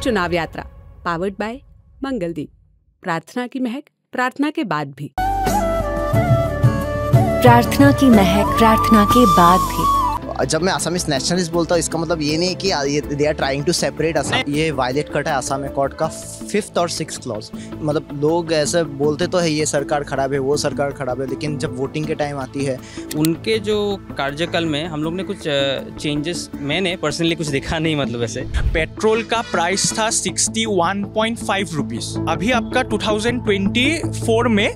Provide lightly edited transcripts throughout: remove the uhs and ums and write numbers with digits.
चुनाव यात्रा powered by Mangaldeep. प्रार्थना की महक प्रार्थना के बाद भी। प्रार्थना की महक प्रार्थना के बाद भी। जब मैं असमिस नेशनलिस्ट बोलता हूँ इसका मतलब ये नहीं कि they are trying to separate Assam. ये वायलेट करता है असम अकॉर्ड का 5th और 6th क्लॉज। मतलब लोग ऐसे बोलते तो है ये सरकार खराब है वो सरकार खराब है, लेकिन जब वोटिंग के टाइम आती है उनके जो कार्यकाल में हम लोग ने कुछ चेंजेस मैंने पर्सनली कुछ देखा नहीं। मतलब ऐसे पेट्रोल का प्राइस था 61.5 रुपीज़, अभी आपका 2024 में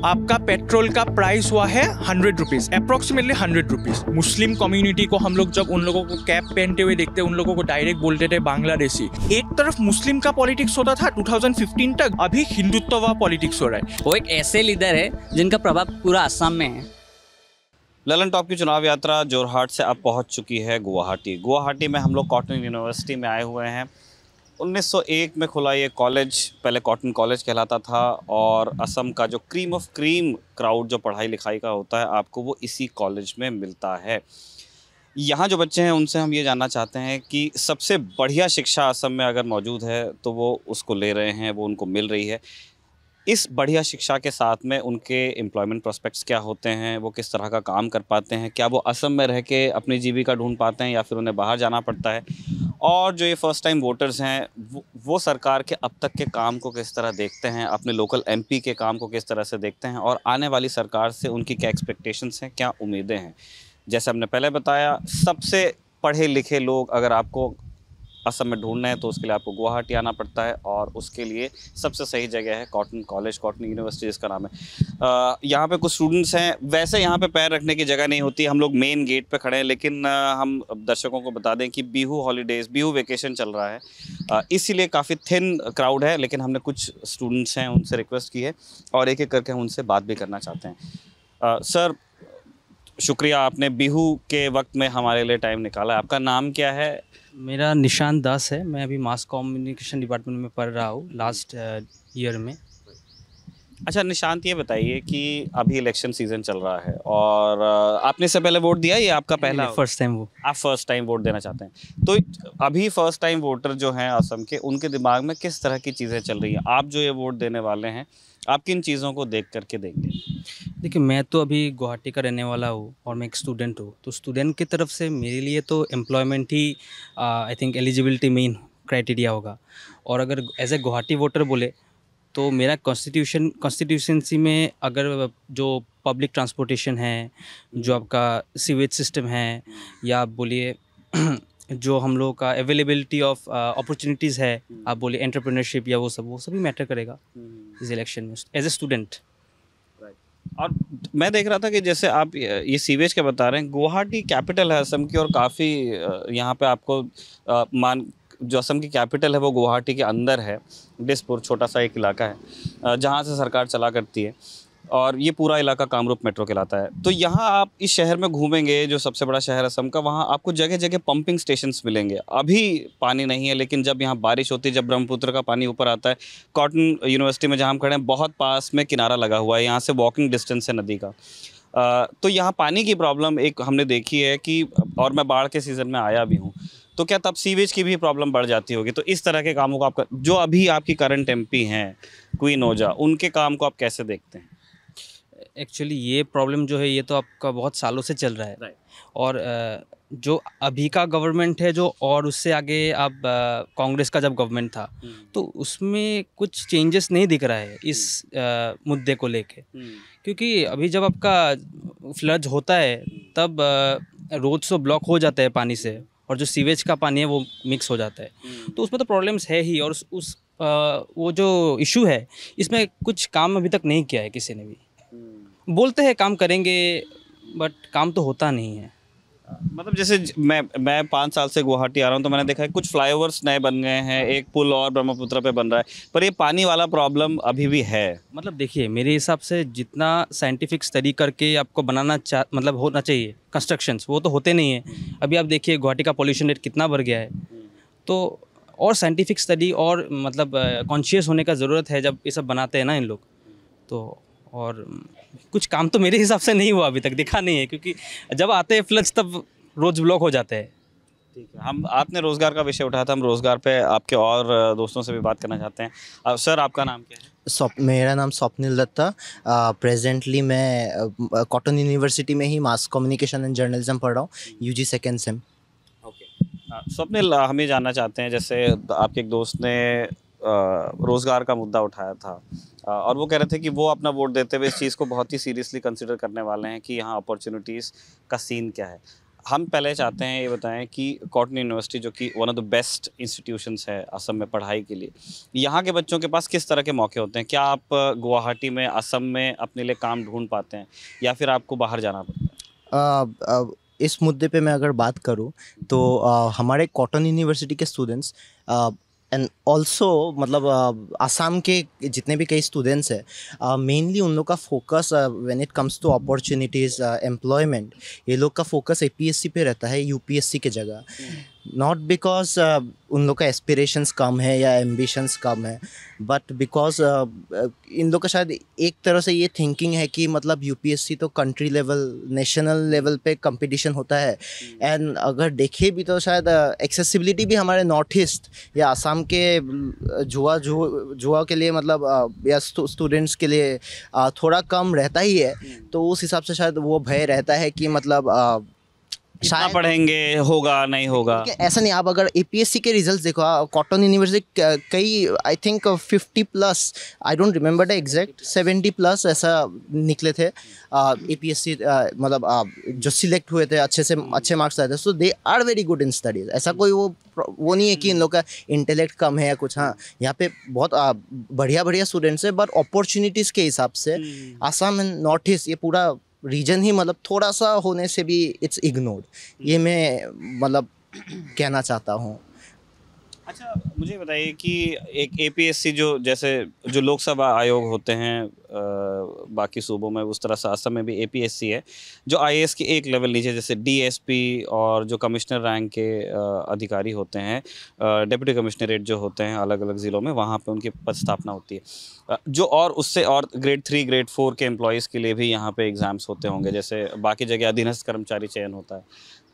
आपका पेट्रोल का प्राइस हुआ है 100 rupees, approximately 100 rupees. Muslim community को हम लोग जब उन लोगों को कैप पहनते हुए देखते उन लोगों को डायरेक्ट बोलते थे बांग्लादेशी। एक तरफ मुस्लिम का पॉलिटिक्स होता था 2015 तक, अभी हिंदुत्व पॉलिटिक्स हो रहा है। वो एक ऐसे लीडर है जिनका प्रभाव पूरा असम में है। ललन टॉप की चुनाव यात्रा जोरहाट से अब पहुंच चुकी है गुवाहाटी में। हम लोग कॉटन यूनिवर्सिटी में आए हुए हैं। 1901 में खुला ये कॉलेज, पहले कॉटन कॉलेज कहलाता था, और असम का जो क्रीम ऑफ क्रीम क्राउड जो पढ़ाई लिखाई का होता है आपको वो इसी कॉलेज में मिलता है। यहाँ जो बच्चे हैं उनसे हम ये जानना चाहते हैं कि सबसे बढ़िया शिक्षा असम में अगर मौजूद है तो वो उसको ले रहे हैं, वो उनको मिल रही है। इस बढ़िया शिक्षा के साथ में उनके एम्प्लॉयमेंट प्रोस्पेक्ट्स क्या होते हैं, वो किस तरह का काम कर पाते हैं, क्या वो असम में रह के अपनी जीविका ढूंढ पाते हैं या फिर उन्हें बाहर जाना पड़ता है, और जो ये फ़र्स्ट टाइम वोटर्स हैं वो सरकार के अब तक के काम को किस तरह देखते हैं, अपने लोकल एमपी के काम को किस तरह से देखते हैं, और आने वाली सरकार से उनकी क्या एक्सपेक्टेशंस हैं, क्या उम्मीदें हैं। जैसे हमने पहले बताया, सबसे पढ़े लिखे लोग अगर आपको असम में ढूंढना है तो उसके लिए आपको गुवाहाटी आना पड़ता है, और उसके लिए सबसे सही जगह है कॉटन कॉलेज, कॉटन यूनिवर्सिटी जिसका नाम है। यहाँ पे कुछ स्टूडेंट्स हैं, वैसे यहाँ पे पैर रखने की जगह नहीं होती। हम लोग मेन गेट पे खड़े हैं, लेकिन हम दर्शकों को बता दें कि बिहू हॉलीडेज़, बिहू वेकेशन चल रहा है, इसीलिए काफ़ी थिन क्राउड है। लेकिन हमने कुछ स्टूडेंट्स हैं उनसे रिक्वेस्ट की है और एक एक करके हम उनसे बात भी करना चाहते हैं। सर, शुक्रिया, आपने बिहू के वक्त में हमारे लिए टाइम निकाला। आपका नाम क्या है? मेरा निशान दास है। मैं अभी मास कम्युनिकेशन डिपार्टमेंट में पढ़ रहा हूँ लास्ट ईयर में। अच्छा निशांत, ये बताइए कि अभी इलेक्शन सीजन चल रहा है और आपने इससे पहले वोट दिया, ये आपका पहला फर्स्ट टाइम? वो आप फर्स्ट टाइम वोट देना चाहते हैं, तो अभी फर्स्ट टाइम वोटर जो हैं असम के, उनके दिमाग में किस तरह की चीज़ें चल रही हैं? आप जो ये वोट देने वाले हैं, आप किन चीज़ों को देख करके देंगे? देखिए, मैं तो अभी गुवाहाटी का रहने वाला हूँ और मैं एक स्टूडेंट हूँ। तो स्टूडेंट की तरफ से मेरे लिए तो employment he I think eligibility main criteria होगा। और अगर एज ए गुवाहाटी वोटर बोले तो मेरा कॉन्स्टिट्यूशंसी में अगर जो पब्लिक ट्रांसपोर्टेशन है, जो आपका सीवेज सिस्टम है, या आप बोलिए जो हम लोगों का अवेलेबिलिटी ऑफ अपॉर्चुनिटीज़ है, आप बोलिए एंटरप्रेन्योरशिप या वो सभी मैटर करेगा इस इलेक्शन में एज ए स्टूडेंट। और मैं देख रहा था कि जैसे आप ये सीवेज के बता रहे हैं, गुवाहाटी कैपिटल है असम की, और काफ़ी यहाँ पे आपको जो असम की कैपिटल है वो गुवाहाटी के अंदर है। डिसपुर छोटा सा एक इलाका है जहाँ से सरकार चला करती है, और ये पूरा इलाका कामरूप मेट्रो कहलाता है। तो यहाँ आप इस शहर में घूमेंगे, जो सबसे बड़ा शहर असम का, वहाँ आपको जगह जगह पंपिंग स्टेशंस मिलेंगे। अभी पानी नहीं है, लेकिन जब यहाँ बारिश होती है, जब ब्रह्मपुत्र का पानी ऊपर आता है, कॉटन यूनिवर्सिटी में जहाँ हम खड़े हैं बहुत पास में किनारा लगा हुआ है, यहाँ से वॉकिंग डिस्टेंस है नदी का। तो यहाँ पानी की प्रॉब्लम एक हमने देखी है कि, और मैं बाढ़ के सीज़न में आया भी हूँ, तो क्या तब सीवेज की भी प्रॉब्लम बढ़ जाती होगी? तो इस तरह के कामों को आपका, जो अभी आपकी करंट एमपी हैं क्वीन ओझा, उनके काम को आप कैसे देखते हैं? एक्चुअली ये प्रॉब्लम जो है ये तो आपका बहुत सालों से चल रहा है। और जो अभी का गवर्नमेंट है जो, और उससे आगे अब कांग्रेस का जब गवर्नमेंट था तो उसमें कुछ चेंजेस नहीं दिख रहा है इस मुद्दे को लेके। क्योंकि अभी जब आपका फ्लड होता है तब रोड्स तो ब्लॉक हो जाता है पानी से, और जो सीवेज का पानी है वो मिक्स हो जाता है। तो उसमें तो प्रॉब्लम्स है ही, और वो जो इशू है इसमें कुछ काम अभी तक नहीं किया है किसी ने भी। बोलते हैं काम करेंगे, बट काम तो होता नहीं है। मतलब जैसे मैं 5 साल से गुवाहाटी आ रहा हूँ, तो मैंने देखा है कुछ फ्लाईओवर्स नए बन गए हैं, एक पुल और ब्रह्मपुत्र पे बन रहा है, पर ये पानी वाला प्रॉब्लम अभी भी है। मतलब देखिए, मेरे हिसाब से जितना साइंटिफिक स्टडी करके आपको बनाना मतलब होना चाहिए कंस्ट्रक्शंस, वो तो होते नहीं है। अभी आप देखिए गुवाहाटी का पॉल्यूशन रेट कितना बढ़ गया है। तो और साइंटिफिक स्टडी और मतलब कॉन्शियस होने का ज़रूरत है जब ये सब बनाते हैं ना इन लोग। तो और कुछ काम तो मेरे हिसाब से नहीं हुआ अभी तक, दिखा नहीं है, क्योंकि जब आते हैं फ्लड्स तब रोज ब्लॉक हो जाते हैं। ठीक है, हम आपने रोज़गार का विषय उठाया था, हम रोज़गार पे आपके और दोस्तों से भी बात करना चाहते हैं। सर, आपका नाम क्या है? मेरा नाम स्वप्निल दत्ता। प्रेजेंटली मैं कॉटन यूनिवर्सिटी में ही मास कम्युनिकेशन एंड जर्नलिज्म पढ़ रहा हूँ, UG second sem. Okay, Swapnil, हम ये जानना चाहते हैं, जैसे आपके एक दोस्त ने रोज़गार का मुद्दा उठाया था और वो कह रहे थे कि वो अपना वोट देते हुए इस चीज़ को बहुत ही सीरियसली कंसिडर करने वाले हैं कि यहाँ अपॉर्चुनिटीज़ का सीन क्या है। हम पहले चाहते हैं ये बताएं कि कॉटन यूनिवर्सिटी, जो कि one of the best institutions है असम में पढ़ाई के लिए, यहाँ के बच्चों के पास किस तरह के मौके होते हैं? क्या आप गुवाहाटी में, असम में अपने लिए काम ढूंढ पाते हैं या फिर आपको बाहर जाना पड़ता है? इस मुद्दे पे मैं अगर बात करूँ तो हमारे कॉटन यूनिवर्सिटी के स्टूडेंट्स एंड ऑल्सो मतलब आसाम के जितने भी कई स्टूडेंट्स हैं, मेनली उन लोग का focus when it comes to opportunities employment, ये लोग का फोकस APSC पे रहता है UPSC के जगह। नॉट बिकॉज उन लोग का एस्पिरेशंस कम है या एम्बिशंस कम है, बट बिकॉज इन लोग का शायद एक तरह से ये थिंकिंग है कि मतलब UPSC तो कंट्री लेवल, नेशनल लेवल पे कंपटीशन होता है। एंड अगर देखे भी तो शायद एक्सेसिबिलिटी भी हमारे नॉर्थ ईस्ट या आसाम के जुआ के लिए मतलब या स्टूडेंट्स के लिए थोड़ा कम रहता ही है। तो उस हिसाब से शायद वो भय रहता है कि मतलब शायद पढ़ेंगे, होगा नहीं होगा। ऐसा नहीं, आप अगर APSC के रिजल्ट्स देखो, कॉटन यूनिवर्सिटी कई I think 50+, I don't remember the exact, 70+ ऐसा निकले थे APSC मतलब जो सिलेक्ट हुए थे, अच्छे मार्क्स आए थे। So they are very good in studies. ऐसा कोई वो नहीं है कि इन लोग का इंटेलेक्ट कम है या कुछ। हाँ, यहाँ पे बहुत बढ़िया स्टूडेंट्स है, बट अपॉर्चुनिटीज़ के हिसाब से आसाम एंड नॉर्थ ईस्ट, ये पूरा रीजन ही मतलब थोड़ा सा होने से भी इट्स इग्नोर्ड, ये मैं मतलब कहना चाहता हूँ। अच्छा, मुझे बताइए कि एक APSC जो लोकसभा आयोग होते हैं बाकी सूबों में, उस तरह से असम में भी APSC है, जो IAS के एक लेवल नीचे, जैसे DSP और जो कमिश्नर रैंक के अधिकारी होते हैं, डिप्टी कमिश्नरेट जो होते हैं अलग अलग ज़िलों में, वहाँ पे उनकी पद स्थापना होती है। जो और उससे और ग्रेड 3 ग्रेड 4 के एम्प्लॉयज़ के लिए भी यहाँ पे एग्ज़ाम्स होते होंगे, जैसे बाकी जगह अधीनस्थ कर्मचारी चयन होता है।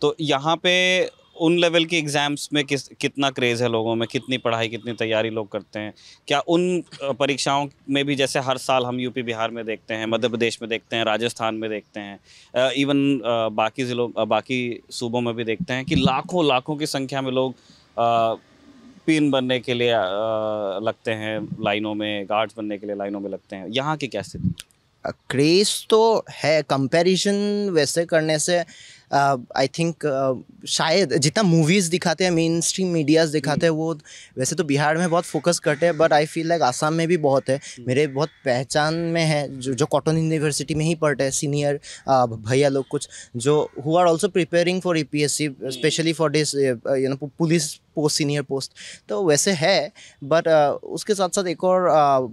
तो यहाँ पे उन लेवल के एग्ज़ाम्स में कितना क्रेज़ है लोगों में, कितनी पढ़ाई, कितनी तैयारी लोग करते हैं? क्या उन परीक्षाओं में भी, जैसे हर साल हम यूपी बिहार में देखते हैं, मध्य प्रदेश में देखते हैं, राजस्थान में देखते हैं, इवन बाकी ज़िलों, बाकी सूबों में भी देखते हैं कि लाखों की संख्या में लोग पिन बनने के लिए लगते हैं लाइनों में, गार्ड्स बनने के लिए लाइनों में लगते हैं? यहाँ की क्या स्थिति? क्रेज़ तो है, कंपैरिजन वैसे करने से आई थिंक शायद जितना मूवीज़ दिखाते हैं, मेन स्ट्रीम मीडियाज़ दिखाते हैं, वो वैसे तो बिहार में बहुत फोकस करते हैं, but I feel like Assam में भी बहुत है। मेरे बहुत पहचान में है जो कॉटन यूनिवर्सिटी में ही पढ़ते हैं, सीनियर भैया लोग कुछ, जो who are also preparing for APSC, specially for this police post, senior post. तो वैसे है, बट उसके साथ साथ एक और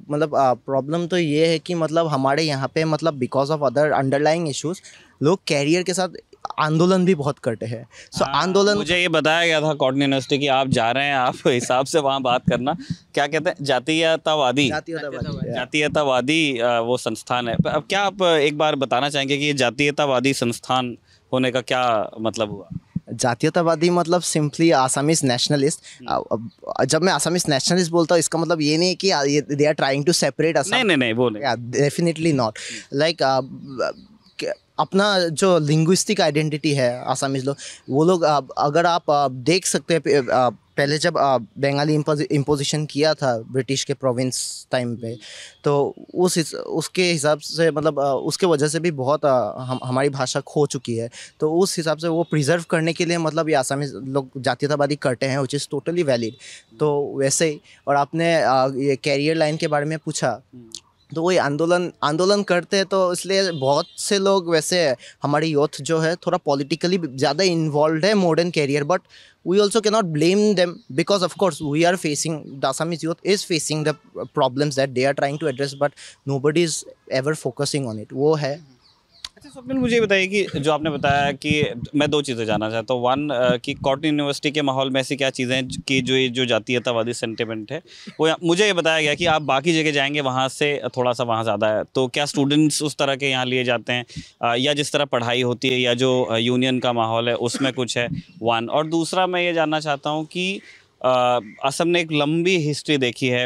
मतलब प्रॉब्लम तो ये है कि मतलब हमारे यहाँ पे मतलब because of other underlying issues लोग कैरियर के साथ आंदोलन भी बहुत करते हैं। सो आंदोलन, मुझे ये बताया गया था कॉटन यूनिवर्सिटी की आप जा रहे हैं, आप हिसाब से वहाँ बात करना, क्या कहते हैं, जातीयतावादी वो संस्थान है। अब क्या आप एक बार बताना चाहेंगे कि ये जातीयतावादी संस्थान होने का क्या मतलब हुआ? जातीयतावादी मतलब सिंपली आसामीज नेशनलिस्ट। जब मैं आसामीज नेशनलिस्ट बोलता हूँ, इसका मतलब ये नहीं कि they are trying to separate Assam. नहीं, वो नहीं, डेफिनेटली नॉट। लाइक अपना जो लिंग्विस्टिक आइडेंटिटी है आसामीज लोग, वो लोग अगर आप देख सकते हैं, पहले जब बंगाली इम्पोजिशन किया था ब्रिटिश के प्रोविंस टाइम पे, तो उसके हिसाब से मतलब उसके वजह से भी बहुत हमारी भाषा खो चुकी है। तो उस हिसाब से वो प्रिजर्व करने के लिए मतलब ये आसामी लोग जातीयतावादी करते हैं, विच इज़ टोटली वैलिड। तो वैसे ही, और आपने ये कैरियर लाइन के बारे में पूछा, तो वही आंदोलन करते हैं, तो इसलिए बहुत से लोग वैसे हमारी यूथ जो है थोड़ा पॉलिटिकली ज़्यादा इन्वॉल्व है modern career, but we also cannot blame them because of course we are facing, the Assamese youth is facing the problems that they are trying to address, but nobody is ever focusing on it. वो है। अच्छा स्वप्निल, मुझे बताइए कि जो आपने बताया कि मैं दो चीज़ें जानना चाहता हूँ। वन, कि कॉटन यूनिवर्सिटी के माहौल में ऐसी क्या चीज़ें हैं कि जो जातीयतावादी सेंटिमेंट है वो मुझे ये बताया गया कि आप बाकी जगह जाएंगे वहाँ से थोड़ा सा वहाँ ज़्यादा है, तो क्या स्टूडेंट्स उस तरह के यहाँ लिए जाते हैं या जिस तरह पढ़ाई होती है या जो यूनियन का माहौल है उसमें कुछ है? वन, और दूसरा मैं ये जानना चाहता हूँ कि असम ने एक लंबी हिस्ट्री देखी है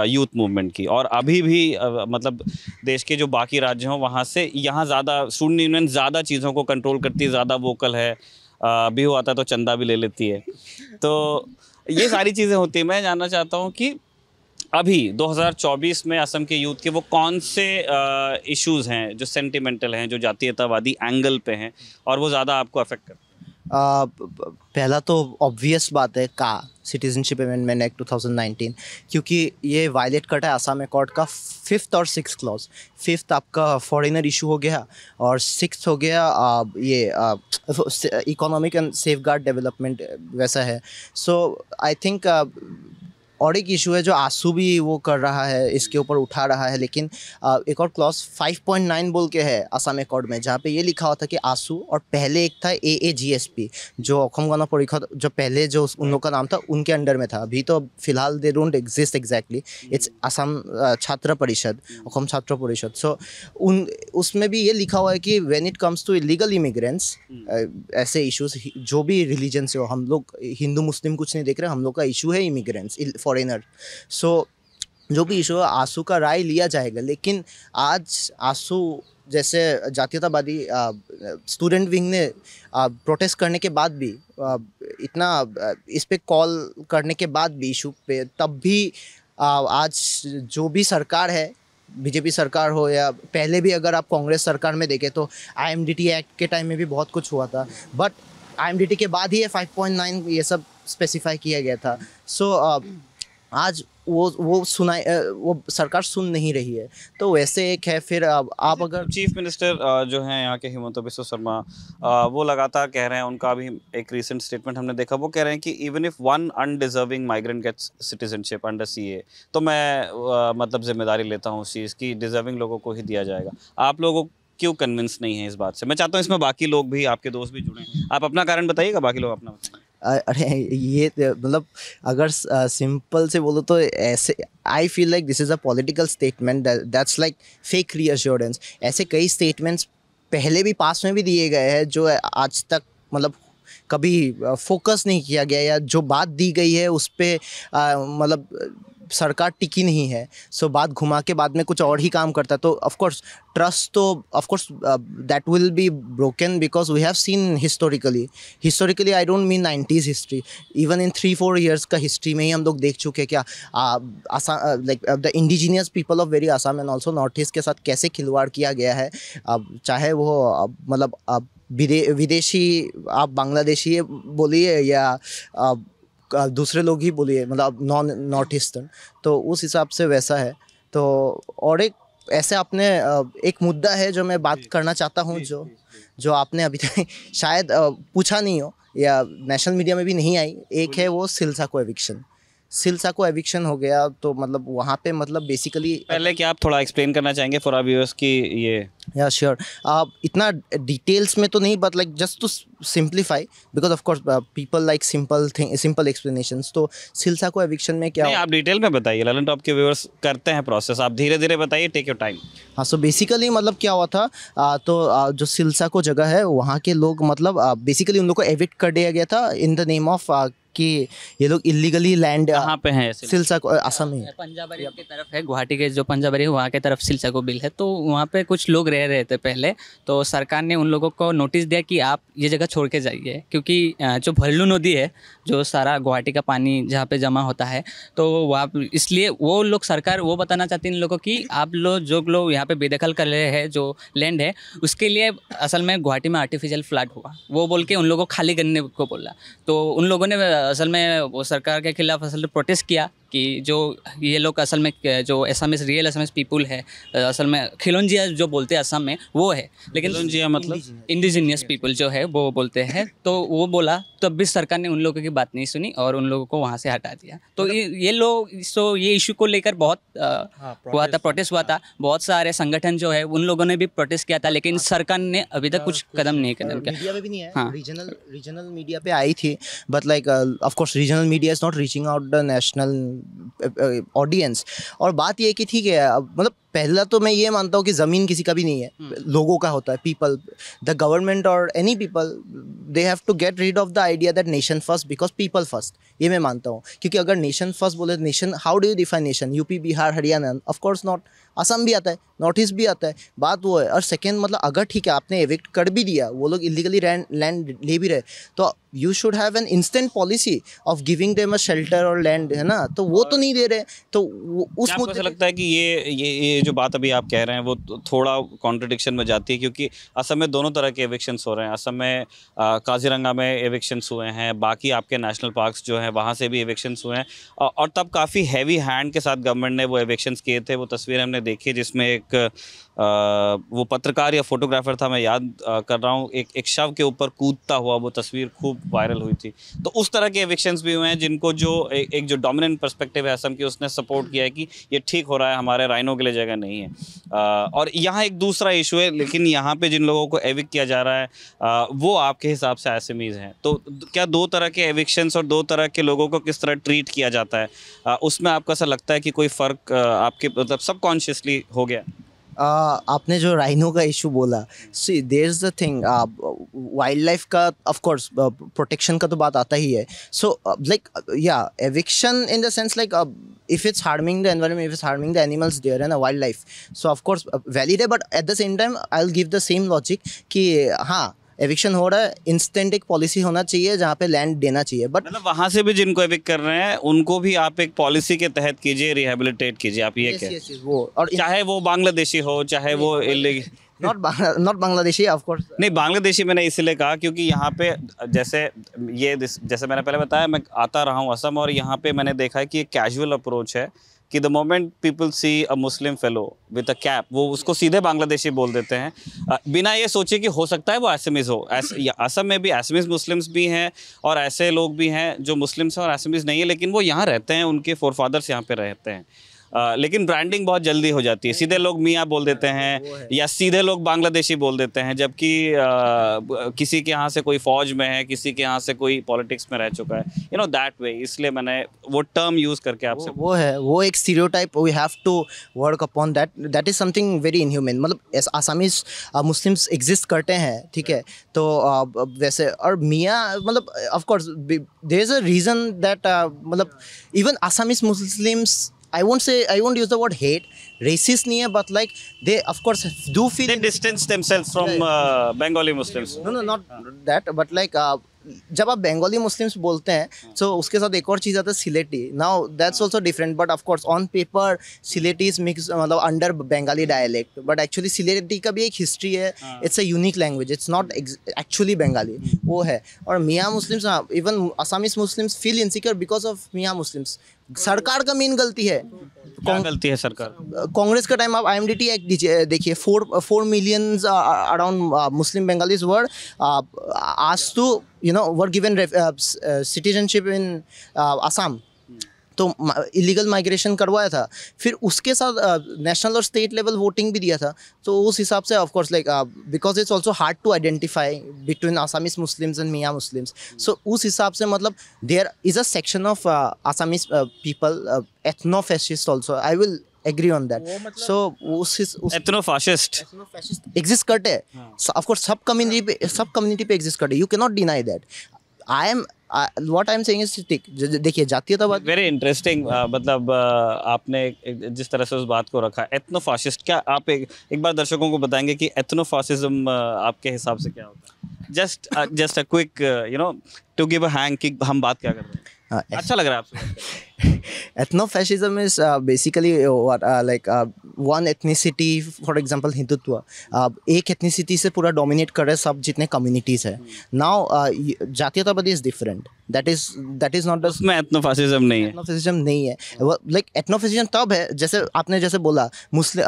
यूथ मूवमेंट की, और अभी भी मतलब देश के जो बाकी राज्य हों वहाँ से यहाँ ज़्यादा स्टूडेंट यूनियन ज़्यादा चीज़ों को कंट्रोल करती है, ज़्यादा वोकल है, भी हो आता है तो चंदा भी ले लेती है, तो ये सारी चीज़ें होती हैं। मैं जानना चाहता हूँ कि अभी 2024 में असम के यूथ के वो कौन से इश्यूज़ हैं जो सेंटिमेंटल हैं, जो जातीयतावादी एंगल पे हैं और वो ज़्यादा आपको अफेक्ट करते हैं? पहला तो ऑब्वियस बात है का सिटीजनशिप अमेंडमेंट एक्ट 2019, क्योंकि ये वायलेट करता है असम अकॉर्ड का 5th और 6th क्लॉज। 5th आपका फॉरेनर इशू हो गया और 6th हो गया ये इकोनॉमिक एंड सेफगार्ड डेवलपमेंट वैसा है। सो आई थिंक और एक इशू है जो आंसू भी वो कर रहा है, इसके ऊपर उठा रहा है, लेकिन एक और क्लॉज 5.9 बोल के है असम अकॉर्ड में, जहाँ पे ये लिखा हुआ था कि आंसू, और पहले एक था AAGSP जो अखम गण परिषद, जो पहले जो उन लोग का नाम था उनके अंडर में था। अभी तो फिलहाल they don't exist exactly, it's Assam छात्र परिषद, अखम छात्र परिषद। सो उसमें भी ये लिखा हुआ है कि when it comes to illegal immigrants, ऐसे इशूज़ जो भी रिलीजन से हो, हम लोग हिंदू मुस्लिम कुछ नहीं देख रहे, हम लोग का इशू है इमिग्रेंट्स, फॉरेनर। सो जो भी इशू है आंसू का राय लिया जाएगा, लेकिन आज आंसू जैसे जातीयतावादी स्टूडेंट विंग ने प्रोटेस्ट करने के बाद भी, इतना इस पे कॉल करने के बाद भी इशू पे, तब भी आज जो भी सरकार है, बीजेपी सरकार हो या पहले भी अगर आप कांग्रेस सरकार में देखें तो IMDT एक्ट के टाइम में भी बहुत कुछ हुआ था, बट IMDT के बाद ही ये 5.9 ये सब स्पेसिफाई किया गया था। सो आज वो सरकार सुन नहीं रही है, तो वैसे एक है। फिर आप अगर चीफ मिनिस्टर जो हैं यहाँ के हिमंता बिस्वा शर्मा, वो लगातार कह रहे हैं, उनका भी एक रीसेंट स्टेटमेंट हमने देखा, वो कह रहे हैं कि even if one undeserving migrant gets citizenship under CA, तो मैं मतलब जिम्मेदारी लेता हूँ उस चीज़ की, डिजर्विंग लोगों को ही दिया जाएगा। आप लोगों क्यों कन्विंस नहीं है इस बात से? मैं चाहता हूँ इसमें बाकी लोग भी, आपके दोस्त भी जुड़े, आप अपना कारण बताइएगा, बाकी लोग अपना बताएंगे। अरे ये मतलब अगर सिंपल से बोलो तो ऐसे I feel like this is a political statement, that's like fake reassurance. ऐसे कई स्टेटमेंट्स पहले भी पास में भी दिए गए हैं जो आज तक मतलब कभी फोकस नहीं किया गया, या जो बात दी गई है उस पर मतलब सरकार टिकी नहीं है। सो बात घुमा के बाद में कुछ और ही काम करता है, तो ऑफ कोर्स ट्रस्ट तो of course that will be broken, because we have seen historically I don't mean 90s history, even in 3-4 years का हिस्ट्री में ही हम लोग देख चुके हैं क्या Assam, like the indigenous people of very Assam and also north east के साथ कैसे खिलवाड़ किया गया है। चाहे वो मतलब विदेशी आप बांग्लादेशी बोलिए या दूसरे लोग ही बोलिए, मतलब नॉर्थ ईस्टर्न, तो उस हिसाब से वैसा है। तो और एक ऐसे आपने एक मुद्दा है जो मैं बात करना चाहता हूँ, जो आपने अभी तक शायद पूछा नहीं हो या नेशनल मीडिया में भी नहीं आई, एक है वो सिल्सा को एविक्शन हो गया। तो मतलब वहाँ पे मतलब बेसिकली पहले क्या आप थोड़ा एक्सप्लेन करना चाहेंगे फॉर आवर व्यूअर्स की ये? या श्योर, इतना डिटेल्स में तो नहीं, but like just to simplify, because of course people like simple explanations. तो सिल्सा को एविक्शन में क्या, नहीं आप डिटेल में बताइए, ललन टॉप के व्यूअर्स करते हैं प्रोसेस, आप धीरे धीरे बताइए, टेक योर टाइम। हाँ, सो बेसिकली मतलब क्या हुआ था, तो जो सिल्सा को जगह है वहाँ के लोग मतलब बेसिकली उन लोग को एविक्ट कर दिया गया था इन द नेम ऑफ कि ये लोग इलीगली लैंड कहाँ पे हैं? सिल्सा को असम में, पंजाबरी की तरफ है, गुवाहाटी के जो पंजाबरी है वहाँ के तरफ सिल्सा को बिल है। तो वहाँ पे कुछ लोग रह रहे थे पहले, तो सरकार ने उन लोगों को नोटिस दिया कि आप ये जगह छोड़ के जाइए, क्योंकि जो भरलू नदी है, जो सारा गुवाहाटी का पानी जहाँ पे जमा होता है, तो वहाँ इसलिए वो लोग सरकार वो बताना चाहती है इन लोगों की आप लोग जो लोग यहाँ पे बेदखल कर रहे हैं जो लैंड है, उसके लिए असल में गुवाहाटी में आर्टिफिशियल फ्लड हुआ, वो बोल के उन लोगों को खाली करने को बोला। तो उन लोगों ने असल में वो सरकार के खिलाफ असल में प्रोटेस्ट किया, कि जो ये लोग असल में जो असमीज रियल असमीज पीपल है, असल में खिलौंजिया जो बोलते हैं असम में वो है, लेकिन खिलौंजिया मतलब इंडिजीनियस पीपल जो है वो बोलते हैं। तो वो बोला तब भी सरकार ने उन लोगों की बात नहीं सुनी और उन लोगों को वहाँ से हटा दिया। तो ये लोग ये इशू को लेकर बहुत हुआ था, प्रोटेस्ट हुआ था। बहुत सारे संगठन जो है उन लोगों ने भी प्रोटेस्ट किया था, लेकिन सरकार ने अभी तक कुछ कदम नहीं किया। मीडिया में भी नहीं है, हाँ। रीजनल मीडिया पे आई थी, but like of course regional media is not reaching out the national audience. और बात ये कि ठीक है, मतलब पहला तो मैं ये मानता हूँ कि ज़मीन किसी का भी नहीं है, लोगों का होता है। पीपल, द गवर्नमेंट और any people, they have to get rid of the idea that nation first because people first. ये मैं मानता हूँ, क्योंकि अगर नेशन फर्स्ट बोले, nation how do you define nation? UP, Bihar, Haryana, of course not. Assam भी आता है, नॉर्थ ईस्ट भी आता है, बात वो है। और सेकेंड, मतलब अगर ठीक है आपने एविक्ट कर भी दिया, वो लोग इलीगली लैंड ले भी रहे, तो you should have an instant policy of giving them a shelter और लैंड, है ना? तो वो तो नहीं दे रहे। तो उस मुझे ऐसा लगता है कि ये जो बात अभी आप कह रहे हैं वो थोड़ा कॉन्ट्रडिक्शन में जाती है, क्योंकि असम में दोनों तरह के एविक्शंस हो रहे हैं। असम में काजीरंगा में एविक्शंस हुए हैं, बाकी आपके नेशनल पार्क्स जो हैं वहाँ से भी एविक्शंस हुए हैं, और तब काफ़ी हैवी हैंड के साथ गवर्नमेंट ने वो एविक्शंस किए थे। वो तस्वीर हमने देखी जिसमें एक वो पत्रकार या फोटोग्राफर था, मैं याद कर रहा हूँ, एक शव के ऊपर कूदता हुआ, वो तस्वीर खूब वायरल हुई थी। तो उस तरह के एविक्शंस भी हुए हैं जिनको जो एक जो डोमिनेंट पर्सपेक्टिव है असम की, उसने सपोर्ट किया है कि ये ठीक हो रहा है, हमारे राइनों के लिए जगह नहीं है। और यहाँ एक दूसरा इशू है, लेकिन यहाँ पे जिन लोगों को एविक्ट किया जा रहा है वो आपके हिसाब से एसएमईज हैं। तो क्या दो तरह के एविक्शंस और दो तरह के लोगों को किस तरह ट्रीट किया जाता है, उसमें आपको ऐसा लगता है कि कोई फ़र्क आपके मतलब सबकॉन्शियसली हो गया? आपने जो राइनो का इशू बोला, see there is the thing, wildlife का ऑफ कोर्स प्रोटेक्शन का तो बात आता ही है। सो लाइक या eviction in the sense like if it's harming the environment, if it's harming the animals there and the wildlife, so of course valid है, but at the same time I'll give the same logic कि हाँ eviction हो रहा है, instant एक policy होना चाहिए जहाँ पे लैंड देना चाहिए। बट मतलब वहाँ से भी जिनको एविक्ट कर रहे हैं उनको भी आप एक पॉलिसी के तहत कीजिए, रिहेबिलिटेट कीजिए, आप ये कह वो, और चाहे वो बांग्लादेशी हो, चाहे वो नॉट बांग्लादेशी ऑफ कोर्स नहीं, बांग्लादेशी मैंने इसलिए कहा क्योंकि यहाँ पे जैसे मैंने पहले बताया, मैं आता रहा हूँ असम, और यहाँ पे मैंने देखा है कि एक कैजुअल अप्रोच है कि the moment people see a Muslim fellow with a cap, वो उसको सीधे बांग्लादेशी बोल देते हैं, बिना ये सोचे कि हो सकता है वो एसएमईज हो। असम में भी एसएमईज मुस्लिम्स भी हैं और ऐसे लोग भी हैं जो मुस्लिम्स हैं और एसएमईज नहीं है, लेकिन वो यहाँ रहते हैं, उनके फोरफादर्स यहाँ पे रहते हैं। लेकिन ब्रांडिंग बहुत जल्दी हो जाती है, सीधे लोग मियाँ बोल देते हैं या सीधे लोग बांग्लादेशी बोल देते हैं, जबकि किसी के यहाँ से कोई फौज में है, किसी के यहाँ से कोई पॉलिटिक्स में रह चुका है, यू नो दैट वे। इसलिए मैंने वो टर्म यूज़ करके आपसे वो है, वो एक stereotype, we have to work upon that is something very inhuman. मतलब आसामीज मुस्लिम्स एग्जिस्ट करते हैं, ठीक है, तो वैसे और मियाँ मतलब of course there is a reason that मतलब even Assamese Muslims, I won't use the word hate, racist नहीं है, but like they of course do feel they distance themselves from Bengali Muslims. No, not that, but like जब आप Bengali Muslims बोलते हैं तो उसके साथ एक और चीज़ आता है Sylheti. Now that's also different, but of course on paper Sylheti is mix, मतलब under Bengali dialect, but actually Sylheti का भी एक हिस्ट्री है, it's a unique language, it's not actually Bengali, वो है। और Miya Muslims, even Assamese Muslims feel insecure because of Miya Muslims. सरकार का मेन गलती है, क्या गलती है सरकार? कांग्रेस का टाइम आप IMDT एक्ट देखिए, 4 million around Muslim Bengalis were asked to were given citizenship in Assam, तो इलीगल माइग्रेशन करवाया था, फिर उसके साथ नेशनल और स्टेट लेवल वोटिंग भी दिया था। तो उस हिसाब से of course like because it's also hard to identify between Assamese Muslims and Miya Muslims, so उस हिसाब से मतलब there is a section of Assamese people ethno fascist also, I will agree on that. So उस ethno fascist exist करते हैं, of course सब community पे एग्जिस्ट करते हैं, you can not deny that. what I'm saying is ठीक, देखिए जातीयतावाद वेरी इंटरेस्टिंग, मतलब आपने जिस तरह से उस बात को रखा, एथनो फाशिस्ट, क्या आप एक बार दर्शकों को बताएंगे कि एथनो फाशिज्म आपके हिसाब से क्या होता है? Just a quick to give a hang कि हम बात क्या कर रहे हैं। अच्छा लग रहा है आपसे? Ethnofascism is basically what like one ethnicity, for example Hindutva, एक एथनिसिटी से पूरा डोमिनेट कर रहे सब जितने कम्युनिटीज़ है। नाउ जातीयतावादी is different, that is not the, उसमें एथनोफासिज्म नहीं है। एथनोफेसिज्म नहीं है। लाइक एथनोफेसिज्म तब है जैसे आपने जैसे बोला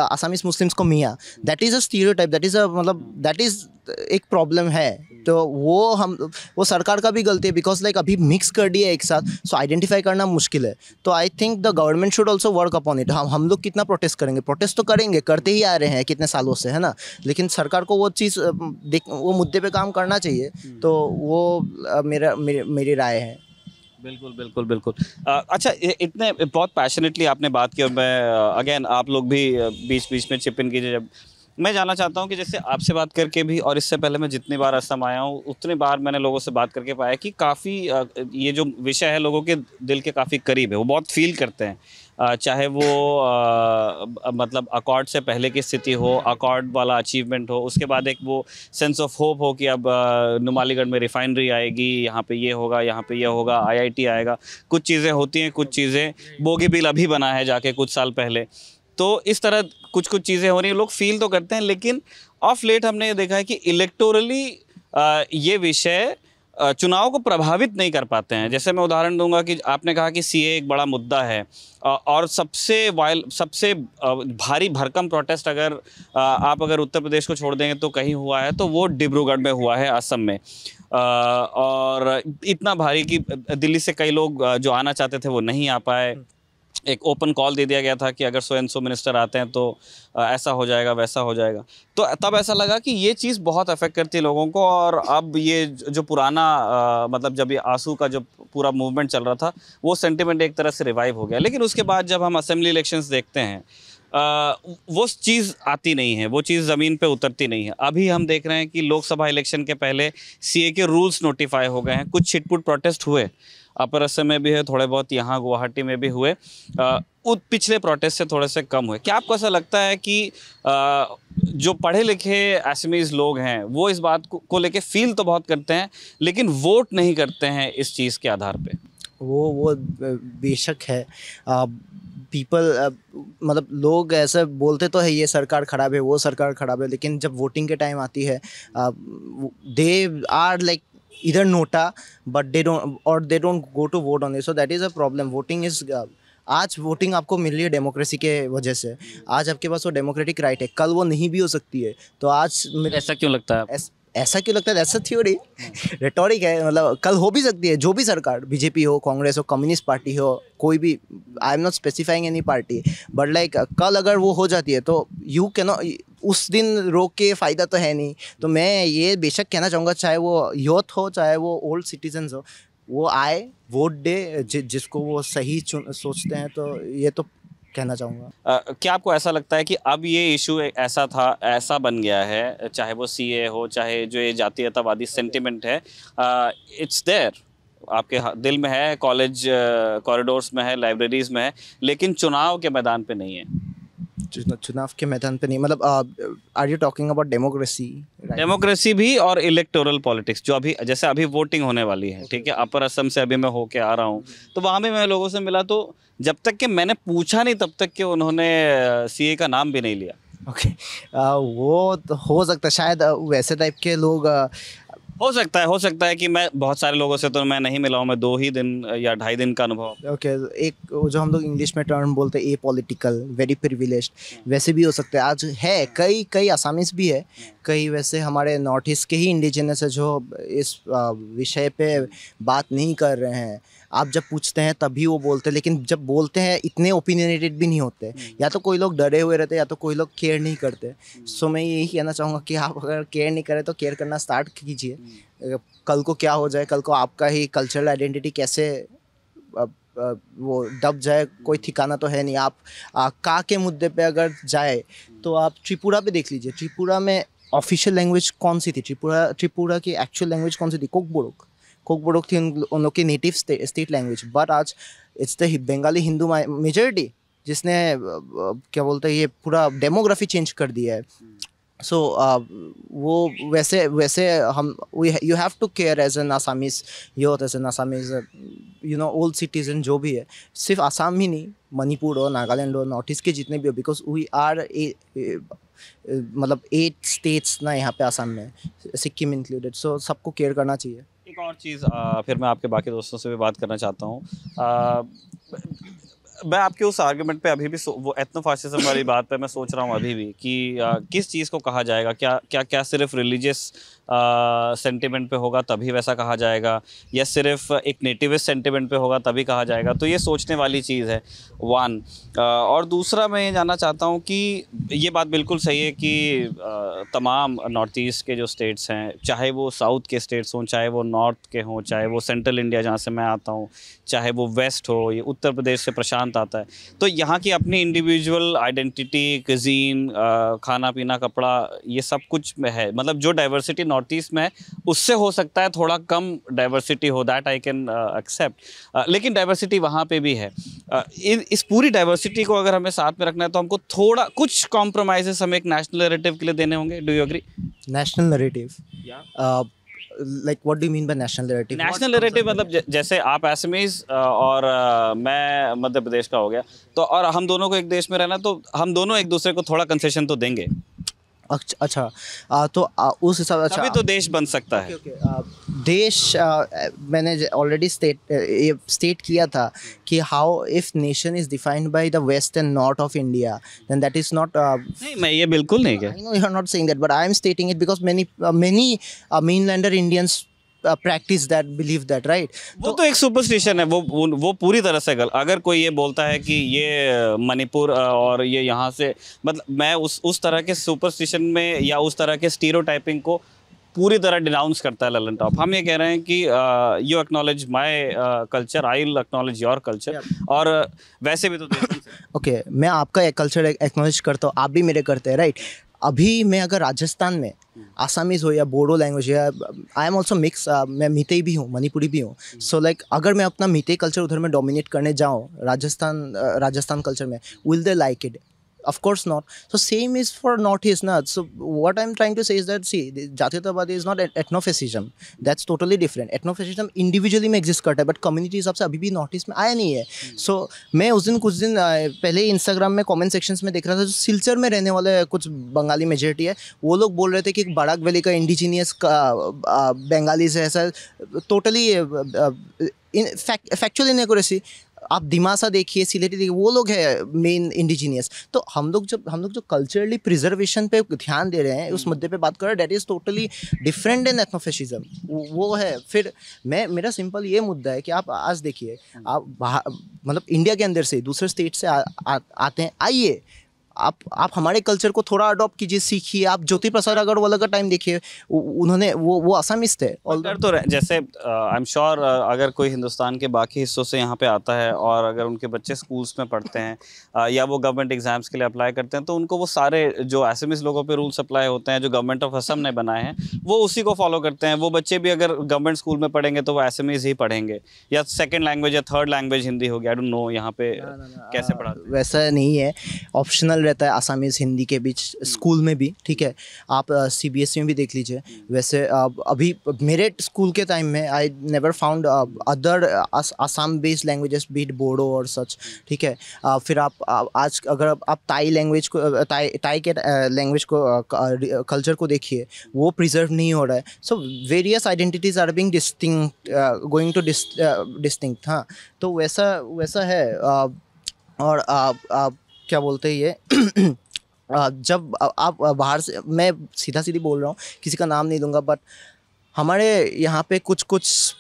आसामीज मुस्लिम्स को मियाँ, that is a stereotype, that is अ मतलब दैट इज़ एक प्रॉब्लम है। तो वो सरकार का भी गलती है, बिकॉज लाइक अभी मिक्स कर दिया एक साथ, सो आइडेंटिफाई करना मुश्किल है। तो I think the government should also work upon it. हम लोग कितना प्रोटेस्ट करेंगे, प्रोटेस्ट तो करेंगे, करते ही आ रहे हैं कितने सालों से, है ना, लेकिन सरकार को वो चीज़ वो मुद्दे पे काम करना चाहिए। तो वो मेरी राय है। बिल्कुल बिल्कुल बिल्कुल। अच्छा, इतने बहुत पैशनेटली आपने बात की, और मैं अगेन आप लोग भी बीच बीच में चिप इन कीजिए। जब मैं जानना चाहता हूँ कि जैसे आपसे बात करके भी, और इससे पहले मैं जितनी बार असम आया हूँ उतनी बार मैंने लोगों से बात करके पाया कि काफ़ी ये जो विषय है लोगों के दिल के काफ़ी करीब है, वो बहुत फील करते हैं। चाहे वो मतलब अकॉर्ड से पहले की स्थिति हो, अकॉर्ड वाला अचीवमेंट हो, उसके बाद एक वो सेंस ऑफ होप हो कि अब नुमालीगढ़ में रिफाइनरी आएगी, यहाँ पे ये होगा, यहाँ पे ये होगा, IIT आएगा। कुछ चीज़ें होती हैं, कुछ चीज़ें, बोगीबिल अभी बना है जाके कुछ साल पहले। तो इस तरह कुछ चीज़ें हो रही हैं, लोग फील तो करते हैं, लेकिन ऑफ लेट हमने ये देखा है कि इलेक्टोरली ये विषय चुनाव को प्रभावित नहीं कर पाते हैं। जैसे मैं उदाहरण दूंगा कि आपने कहा कि CA एक बड़ा मुद्दा है, और सबसे भारी भरकम प्रोटेस्ट अगर आप अगर उत्तर प्रदेश को छोड़ देंगे तो कहीं हुआ है तो वो डिब्रूगढ़ में हुआ है, असम में। और इतना भारी कि दिल्ली से कई लोग जो आना चाहते थे वो नहीं आ पाए। एक ओपन कॉल दे दिया गया था कि अगर 100 मिनिस्टर आते हैं तो ऐसा हो जाएगा, वैसा हो जाएगा। तो तब ऐसा लगा कि ये चीज़ बहुत अफेक्ट करती है लोगों को। और अब ये जो पुराना मतलब जब ये आंसू का जो पूरा मूवमेंट चल रहा था, वो सेंटिमेंट एक तरह से रिवाइव हो गया। लेकिन उसके बाद जब हम असेंबली इलेक्शंस देखते हैं, वो चीज़ आती नहीं है, वो चीज़ ज़मीन पे उतरती नहीं है। अभी हम देख रहे हैं कि लोकसभा इलेक्शन के पहले CA के रूल्स नोटिफाई हो गए हैं, कुछ छिटपुट प्रोटेस्ट हुए, अपर असम में भी है, थोड़े बहुत यहाँ गुवाहाटी में भी हुए, पिछले प्रोटेस्ट से थोड़े से कम हुए। क्या आपको ऐसा लगता है कि जो पढ़े लिखे असमीज़ लोग हैं वो इस बात को लेके फील तो बहुत करते हैं, लेकिन वोट नहीं करते हैं इस चीज़ के आधार पे? वो बेशक है। पीपल मतलब लोग ऐसे बोलते तो है ये सरकार ख़राब है, वो सरकार ख़राब है, लेकिन जब वोटिंग के टाइम आती है they are like either nota but they don't go to vote on it, so that is a problem. Voting is आज वोटिंग आपको मिल रही है डेमोक्रेसी के वजह से, आज आपके पास वो डेमोक्रेटिक राइट है, कल वो नहीं भी हो सकती है। तो आज ऐसा क्यों लगता है? ऐसा क्यों लगता है? ऐसा थ्योरी रेटोरिक है, मतलब कल हो भी सकती है। जो भी सरकार, बीजेपी हो, कांग्रेस हो, कम्युनिस्ट पार्टी हो, कोई भी, I am not specifying any party, but like कल अगर वो हो जाती है तो यू कैन उस दिन रोक के फ़ायदा तो है नहीं। तो मैं ये बेशक कहना चाहूँगा, चाहे वो यूथ हो, चाहे वो ओल्ड सिटीजन्स हो, वो आए, वोट दे जिसको वो सही सोचते हैं। तो ये तो कहना चाहूँगा। क्या आपको ऐसा लगता है कि अब ये इशू ऐसा बन गया है, चाहे वो CA हो, चाहे जो ये जातीयतावादी सेंटिमेंट है, इट्स देयर, आपके दिल में है, कॉलेज कॉरिडोर्स में है, लाइब्रेरीज में है, लेकिन चुनाव के मैदान पे नहीं है? चुनाव के मैदान पे नहीं, मतलब are you talking about democracy? Democracy भी और इलेक्टोरल पॉलिटिक्स, जो अभी जैसे अभी वोटिंग होने वाली है, ठीक है, अपर असम से अभी मैं होके आ रहा हूँ, तो वहाँ भी मैं लोगों से मिला, तो जब तक कि मैंने पूछा नहीं तब तक कि उन्होंने CA का नाम भी नहीं लिया। ओके, वो तो हो सकता है, शायद वैसे टाइप के लोग हो सकता है कि मैं बहुत सारे लोगों से तो मैं नहीं मिला हूँ, मैं 2 ही दिन या 2.5 दिन का अनुभव। ओके, एक जो हम लोग इंग्लिश में टर्म बोलते हैं ए पॉलिटिकल, वेरी प्रिविलेज्ड, वैसे भी हो सकते हैं। आज है कई आसामीज भी है, कई वैसे हमारे नॉर्थ ईस्ट के ही इंडिजिनस है जो इस विषय पे बात नहीं कर रहे हैं। आप जब पूछते हैं तभी वो बोलते हैं, लेकिन जब बोलते हैं इतने ओपिनियनेटेड भी नहीं होते। या तो कोई लोग डरे हुए रहते हैं, या तो कोई लोग केयर नहीं करते। सो मैं यही कहना चाहूँगा कि आप अगर केयर नहीं करें तो केयर करना स्टार्ट कीजिए। कल को क्या हो जाए, कल को आपका ही कल्चरल आइडेंटिटी कैसे वो दब जाए, कोई ठिकाना तो है नहीं। आप का के मुद्दे पे अगर जाए तो आप त्रिपुरा पे देख लीजिए, त्रिपुरा में ऑफिशियल लैंग्वेज कौन सी थी? त्रिपुरा की एक्चुअल लैंग्वेज कौन सी थी? कोकबोरोक थी उन लोग की नेटिव स्टेट लैंग्वेज, बट आज it's the Bengali Hindu majority जिसने क्या बोलते हैं ये पूरा डेमोग्राफी चेंज कर दिया है। सो वो वैसे हम you have to care as an Assamese youth, as an Assamese you know old citizen जो भी है, सिर्फ आसाम ही नहीं, मणिपुर और नागालैंड और नॉर्थ ईस्ट के जितने भी हो, बिकॉज वी आर मतलब 8 स्टेट्स ना यहाँ पे आसाम में, सिक्किम इंक्लूडेड, सो सबको केयर करना चाहिए। एक और चीज़ फिर मैं आपके बाकी दोस्तों से भी बात करना चाहता हूँ। मैं आपके उस आर्गुमेंट पे अभी भी वो एथनोफासिज्म वाली बात पे मैं सोच रहा हूँ अभी भी कि किस चीज़ को कहा जाएगा, क्या सिर्फ रिलीजियस सेंटिमेंट पे होगा तभी वैसा कहा जाएगा, या सिर्फ एक नेटिविस्ट सेंटिमेंट पे होगा तभी कहा जाएगा। तो ये सोचने वाली चीज़ है वन। और दूसरा मैं ये जानना चाहता हूँ कि ये बात बिल्कुल सही है कि तमाम नॉर्थ ईस्ट के जो स्टेट्स हैं, चाहे वो साउथ के स्टेट्स हों, चाहे वो नॉर्थ के हों, चाहे वो सेंट्रल इंडिया जहाँ से मैं आता हूँ, चाहे वो वेस्ट हो, ये उत्तर प्रदेश से प्रशांत आता है, तो यहाँ की अपनी इंडिविजुअल आइडेंटिटी, कुजीन, खाना पीना, कपड़ा, ये सब कुछ में है। मतलब जो डाइवर्सिटी नॉर्थ ईस्ट में है उससे हो सकता है थोड़ा कम डाइवर्सिटी हो, दैट आई कैन एक्सेप्ट, लेकिन डाइवर्सिटी वहाँ पे भी है। इस पूरी डाइवर्सिटी को अगर हमें साथ में रखना है तो हमको थोड़ा कुछ कॉम्प्रोमाइजेस हमें एक नेशनल नैरेटिव के लिए देने होंगे। Do you agree? National narrative, like what do you mean by national narrative? National narrative मतलब जैसे आप असमीज और मैं मध्य प्रदेश का हो गया, तो और हम दोनों को एक देश में रहना, तो हम दोनों एक दूसरे को थोड़ा कंसेशन तो देंगे। अच्छा, तो उस हिसाब से तभी तो देश बन सकता है। देश मैंने ऑलरेडी स्टेट किया था कि how if nation is defined by the west and north of India, then that is not. नहीं, मैं ये बिल्कुल नहीं कह, I know you are not saying that, but I am stating it because many mainlander Indians practice that, believe that, right? वो तो एक superstition है, वो पूरी तरह से गलत। अगर कोई ये बोलता है कि ये मणिपुर और ये यहाँ से, मतलब मैं उस तरह के सुपरस्टिशन में या उस तरह के स्टीरियोटाइपिंग को पूरी तरह डिनाउंस करता है ललन टॉप। हम ये कह रहे हैं कि you acknowledge my culture, I will acknowledge your culture, और वैसे भी तो ओके, मैं आपका कल्चर एक्नॉलेज करता हूँ, आप भी मेरे करते हैं, राइट? अभी मैं अगर राजस्थान में आसामीज़ हो या बोडो लैंग्वेज, या आई एम ऑल्सो मिक्स, मैं मीतेई भी हूँ, मणिपुरी भी हूँ, सो लाइक अगर मैं अपना मीतेई कल्चर उधर में डोमिनेट करने जाऊँ राजस्थान कल्चर में, will they like it? Of course not. So same is for Northeast, na. So what I'm trying to say is that, see, Jatiyatwad is not ethnofascism. That's totally different. Ethnofascism individually में exist करता है, but community हिसाब से अभी भी Northeast में आया नहीं है. So मैं कुछ दिन पहले Instagram में comment sections में देख रहा था, जो सिलचर में रहने वाले कुछ बंगाली मेजॉरिटी है, वो लोग बोल रहे थे कि बाराक वैली का इंडिजीनियस बंगाली से ऐसा टोटली फैक्चुअल इनएक्यूरेसी। आप दिमासा देखिए, सिलेटी देखिए, वो लोग है मेन इंडिजीनियस। तो हम लोग जो कल्चरली प्रिजर्वेशन पे ध्यान दे रहे हैं, उस मुद्दे पे बात कर रहे हैं, that is totally different than ethnofascism, वो है। फिर मेरा सिंपल ये मुद्दा है कि आप आज देखिए, आप मतलब इंडिया के अंदर से दूसरे स्टेट से आते हैं, आइए आप हमारे कल्चर को थोड़ा अडॉप्ट कीजिए, सीखिए। आप ज्योति प्रसाद अग्रवाल का टाइम देखिए, उन्होंने वो असमिस थे और तो जैसे आई एम श्योर अगर कोई हिंदुस्तान के बाकी हिस्सों से यहाँ पे आता है और अगर उनके बच्चे स्कूल्स में पढ़ते हैं या वो गवर्नमेंट एग्जाम्स के लिए अप्लाई करते हैं, तो उनको वो सारे जो असमिस लोगों पे रूल्स अप्लाई होते हैं जो गवर्नमेंट ऑफ असम ने बनाए हैं, वो उसी को फॉलो करते हैं। वो बच्चे भी अगर गवर्नमेंट स्कूल में पढ़ेंगे तो वो असमिस ही पढ़ेंगे, या सेकेंड लैंग्वेज या थर्ड लैंग्वेज हिंदी होगी, आई डोंट नो यहाँ पे कैसे पढ़ाते हैं। वैसा नहीं है, ऑप्शनल रहता है आसामीज हिंदी के बीच स्कूल में भी, ठीक है। आप सीबीएसई में भी देख लीजिए। वैसे अभी मेरे स्कूल के टाइम में I never found other Assam based languages, beat Bodo और सच, ठीक है। फिर आप आज अगर आप ताई लैंग्वेज को ताई के लैंग्वेज को कल्चर को देखिए, वो प्रिजर्व नहीं हो रहा है। So various identities are being distinct, going to distinct. हाँ, तो वैसा है। और क्या बोलते हैं ये जब आप बाहर से, मैं सीधा सीधी बोल रहा हूँ, किसी का नाम नहीं लूँगा, बट हमारे यहाँ पे कुछ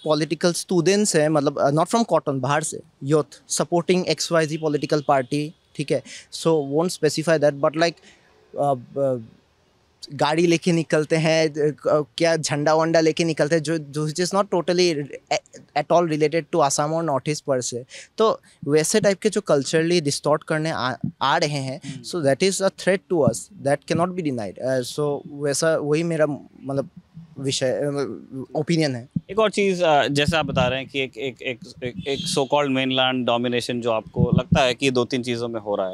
पॉलिटिकल स्टूडेंट्स हैं, मतलब नॉट फ्रॉम कॉटन, बाहर से youth supporting XYZ political party, ठीक है। So won't specify that, but like गाड़ी लेके निकलते हैं, क्या झंडा वंडा लेके निकलते हैं, जो is not totally at all related to Assam और नॉर्थ ईस्ट पर से। तो वैसे टाइप के जो कल्चरली डिस्टॉर्ट करने आ रहे हैं, so that is a threat to us, that can not be denied. सो वैसा वही मेरा मतलब विषय ओपिनियन है। एक और चीज़, जैसे आप बता रहे हैं कि एक सो कॉल्ड मेनलैंड डोमिनेशन जो आपको लगता है कि 2-3 चीज़ों में हो रहा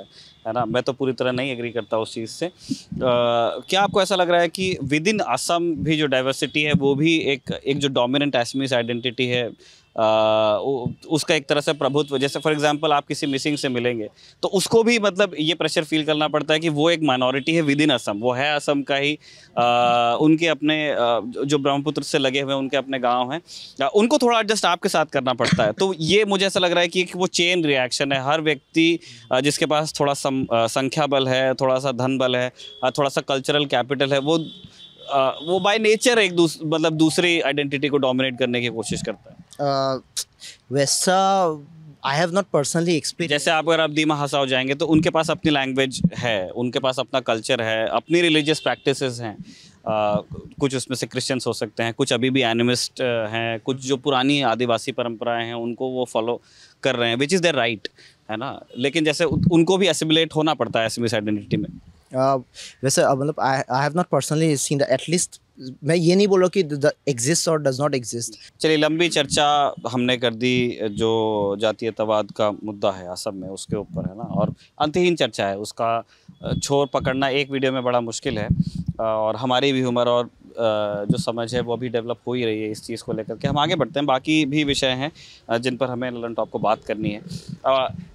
है ना, मैं तो पूरी तरह नहीं एग्री करता उस चीज़ से। क्या आपको ऐसा लग रहा है कि विद इन असम भी जो डाइवर्सिटी है, वो भी एक जो डोमिनेंट असमीज आइडेंटिटी है, उसका एक तरह से प्रभुत्व, जैसे फॉर एग्जांपल आप किसी मिसिंग से मिलेंगे तो उसको भी मतलब ये प्रेशर फील करना पड़ता है कि वो एक माइनॉरिटी है विद इन असम, वो है असम का ही, उनके अपने जो ब्रह्मपुत्र से लगे हुए उनके अपने गांव हैं, उनको थोड़ा एडजस्ट आपके साथ करना पड़ता है। तो ये मुझे ऐसा लग रहा है कि वो चेन रिएक्शन है। हर व्यक्ति जिसके पास थोड़ा संख्या बल है, थोड़ा सा धन बल है, थोड़ा सा कल्चरल कैपिटल है, वो बाय नेचर एक मतलब दूसरी आइडेंटिटी को डोमिनेट करने की कोशिश करता है। वैसा I have not personally experience. जैसे आप अगर आप दीमा हसाओ जाएंगे तो उनके पास अपनी लैंग्वेज है, उनके पास अपना कल्चर है, अपनी रिलीजियस प्रैक्टिसेस हैं, कुछ उसमें से क्रिश्चियंस हो सकते हैं, कुछ अभी भी एनिमिस्ट हैं, कुछ जो पुरानी आदिवासी परंपराएं हैं उनको वो फॉलो कर रहे हैं, विच इज़ देयर राइट, है ना। लेकिन जैसे उनको भी एसिमिलेट होना पड़ता है असमिस आइडेंटिटी में। वैसे मतलब I have not personally seen the, at least मैं ये नहीं बोल रहा कि द एग्जिस्ट और डज नॉट एग्जिस्ट। चलिए, लंबी चर्चा हमने कर दी जो जातीयतावाद का मुद्दा है असम में उसके ऊपर, है ना, और अंतहीन चर्चा है, उसका छोर पकड़ना एक वीडियो में बड़ा मुश्किल है, और हमारी भी उम्र और जो समझ है वो भी डेवलप हो ही रही है इस चीज़ को लेकर के। हम आगे बढ़ते हैं, बाकी भी विषय हैं जिन पर हमें ललन टॉप को बात करनी है।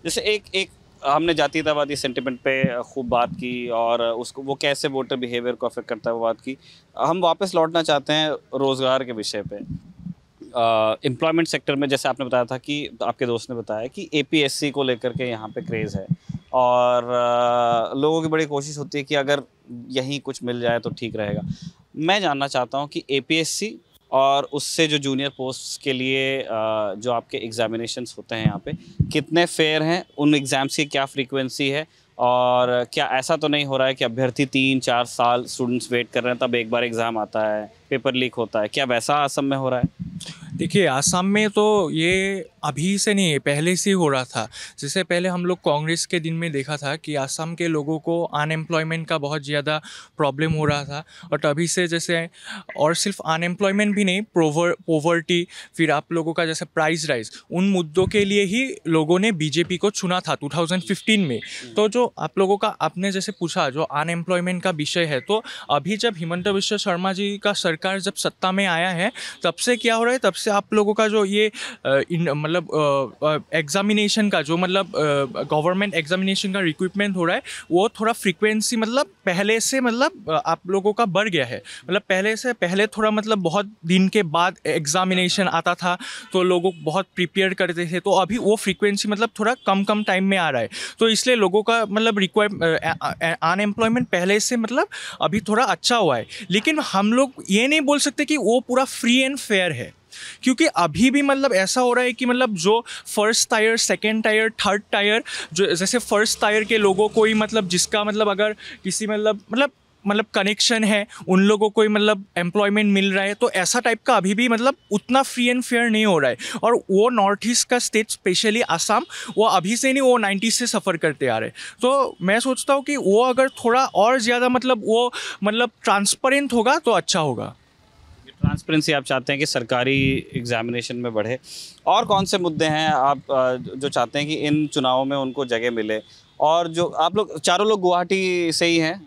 जैसे एक हमने जातीयतावादी सेंटिमेंट पे खूब बात की और उसको वो कैसे वोटर बिहेवियर को अफेक्ट करता है वो बात की। हम वापस लौटना चाहते हैं रोज़गार के विषय पे। एम्प्लॉयमेंट सेक्टर में जैसे आपने बताया था कि आपके दोस्त ने बताया कि APSC को लेकर के यहाँ पे क्रेज़ है, और लोगों की बड़ी कोशिश होती है कि अगर यहीं कुछ मिल जाए तो ठीक रहेगा। मैं जानना चाहता हूँ कि APSC और उससे जो जूनियर पोस्ट के लिए जो आपके एग्जामिनेशंस होते हैं यहाँ पे कितने फेयर हैं, उन एग्ज़ाम्स की क्या फ्रीक्वेंसी है, और क्या ऐसा तो नहीं हो रहा है कि अभ्यर्थी 3-4 साल स्टूडेंट्स वेट कर रहे हैं, तब एक बार एग्ज़ाम आता है, पेपर लीक होता है, क्या वैसा असम में हो रहा है? देखिए, आसाम में तो ये अभी से नहीं, पहले से ही हो रहा था। जैसे पहले हम लोग कांग्रेस के दिन में देखा था कि आसाम के लोगों को अनएम्प्लॉयमेंट का बहुत ज़्यादा प्रॉब्लम हो रहा था, और तभी से जैसे, और सिर्फ अनएम्प्लॉयमेंट भी नहीं, पोवर्टी, फिर आप लोगों का जैसे प्राइस राइज, उन मुद्दों के लिए ही लोगों ने बीजेपी को चुना था 2015 में। तो जो आप लोगों का आपने जैसे पूछा जो अनएम्प्लॉयमेंट का विषय है, तो अभी जब हिमंत बिश्व शर्मा जी का सरकार जब सत्ता में आया है, तब से क्या हो रहा है, तब से आप लोगों का जो ये मतलब एग्जामिनेशन का जो मतलब गवर्नमेंट एग्जामिनेशन का रिक्रूटमेंट हो रहा है, वो थोड़ा फ्रीक्वेंसी मतलब पहले से मतलब आप लोगों का बढ़ गया है। मतलब पहले थोड़ा मतलब बहुत दिन के बाद एग्जामिनेशन आता था तो लोगों बहुत प्रिपेयर करते थे, तो अभी वो फ्रीक्वेंसी मतलब थोड़ा कम टाइम में आ रहा है, तो इसलिए लोगों का मतलब अनएम्प्लॉयमेंट पहले से मतलब अभी थोड़ा अच्छा हुआ है। लेकिन हम लोग ये नहीं बोल सकते कि वो पूरा फ्री एंड फेयर है, क्योंकि अभी भी मतलब ऐसा हो रहा है कि मतलब जो first tier, second tier, third tier, जो जैसे फर्स्ट टायर के लोगों को ही मतलब जिसका मतलब अगर किसी मतलब कनेक्शन है, उन लोगों को ही मतलब एम्प्लॉयमेंट मिल रहा है, तो ऐसा टाइप का अभी भी मतलब उतना फ्री एंड फेयर नहीं हो रहा है। और वो नॉर्थ ईस्ट का स्टेट स्पेशली आसाम, वो अभी से नहीं, वो 90 से सफ़र करते आ रहे। तो मैं सोचता हूँ कि वो अगर थोड़ा और ज़्यादा मतलब वो मतलब ट्रांसपेरेंट होगा तो अच्छा होगा। ट्रांसपेरेंसी आप चाहते हैं कि सरकारी एग्जामिनेशन में बढ़े। और कौन से मुद्दे हैं आप जो चाहते हैं कि इन चुनावों में उनको जगह मिले? और जो आप लोग चारों लोग गुवाहाटी से ही हैं,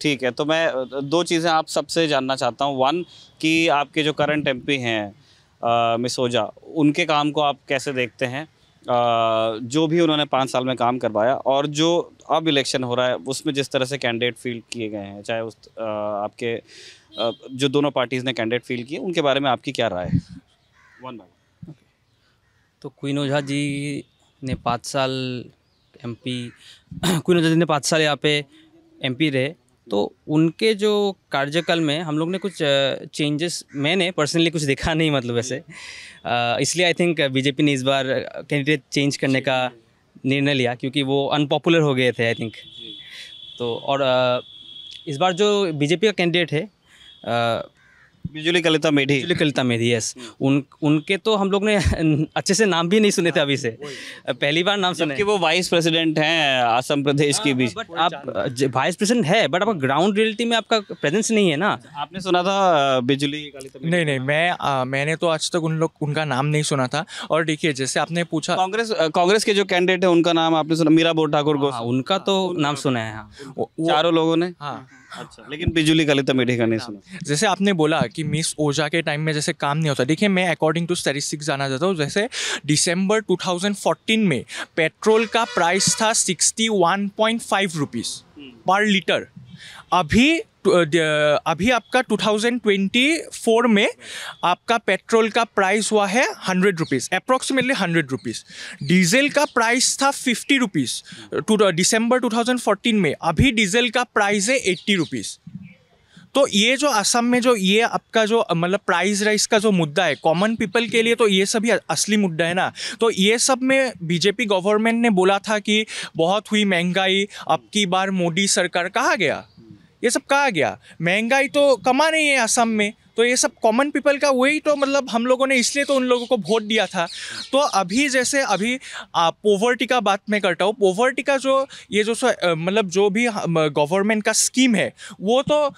ठीक है, तो मैं 2 चीज़ें आप सबसे जानना चाहता हूँ। 1 कि आपके जो करंट MP हैं मिस ओझा, उनके काम को आप कैसे देखते हैं, जो भी उन्होंने 5 साल में काम करवाया, और जो अब इलेक्शन हो रहा है उसमें जिस तरह से कैंडिडेट फील्ड किए गए हैं, चाहे उस आपके जो दोनों पार्टीज़ ने कैंडिडेट फील्ड किए, उनके बारे में आपकी क्या राय है? 1 बाय। तो क्वीन ओझा जी ने 5 साल MP क्वीन ओझा जी ने 5 साल यहाँ पे MP रहे, तो उनके जो कार्यकाल में हम लोग ने कुछ चेंजेस, मैंने पर्सनली कुछ देखा नहीं, मतलब वैसे इसलिए आई थिंक बीजेपी ने इस बार कैंडिडेट चेंज करने का निर्णय लिया, क्योंकि वो अनपॉपुलर हो गए थे आई थिंक। तो और इस बार जो बीजेपी का कैंडिडेट है बिजुली कलिता मेधी, यस, उनके तो हम लोग ने अच्छे से नाम भी नहीं सुने थे अभी से, पहली बार नाम सुने। कि वो वाइस प्रेसिडेंट हैं असम प्रदेश की भी। बट आप वाइस प्रेसिडेंट है, बट आपका ग्राउंड रियलिटी में आपका प्रेजेंस नहीं है ना। आपने सुना था बिजुली कलिता मेधी? नहीं, मैंने तो आज तक उनका नाम नहीं सुना था। और देखिए, जैसे आपने पूछा, कांग्रेस के जो कैंडिडेट है उनका नाम आपने सुना? मीरा बोर ठाकुर को? उनका तो नाम सुना है। चारों लोगों ने? हाँ, अच्छा, लेकिन बिजुली कलिता मीठी का नहीं सुना। जैसे आपने बोला कि मिस ओजा के टाइम में जैसे काम नहीं होता, देखिए मैं अकॉर्डिंग टू स्टैटिस्टिक्स जाना चाहता हूँ। जैसे दिसंबर 2014 में पेट्रोल का प्राइस था 61.5 रुपीज़ पर लीटर। अभी आपका 2024 में आपका पेट्रोल का प्राइस हुआ है 100 रुपीज़, अप्रॉक्सीमेटली 100 रुपीज़। डीजल का प्राइस था 50 रुपीज़ दिसंबर 2014 में, अभी डीजल का प्राइस है 80 रुपीज़। तो ये जो असम में जो ये आपका जो मतलब प्राइस राइस का जो मुद्दा है कॉमन पीपल के लिए, तो ये सभी असली मुद्दा है ना। तो ये सब में बीजेपी गवर्नमेंट ने बोला था कि बहुत हुई महंगाई, अब की बार मोदी सरकार कहाँ गया, ये सब कहाँ गया? महंगाई तो कमा नहीं है असम में, तो ये सब कॉमन पीपल का वही तो मतलब हम लोगों ने इसलिए तो उन लोगों को वोट दिया था। तो अभी जैसे अभी पोवर्टी का बात मैं करता हूँ। पोवर्टी का जो ये जो मतलब जो भी गवर्नमेंट का स्कीम है वो तो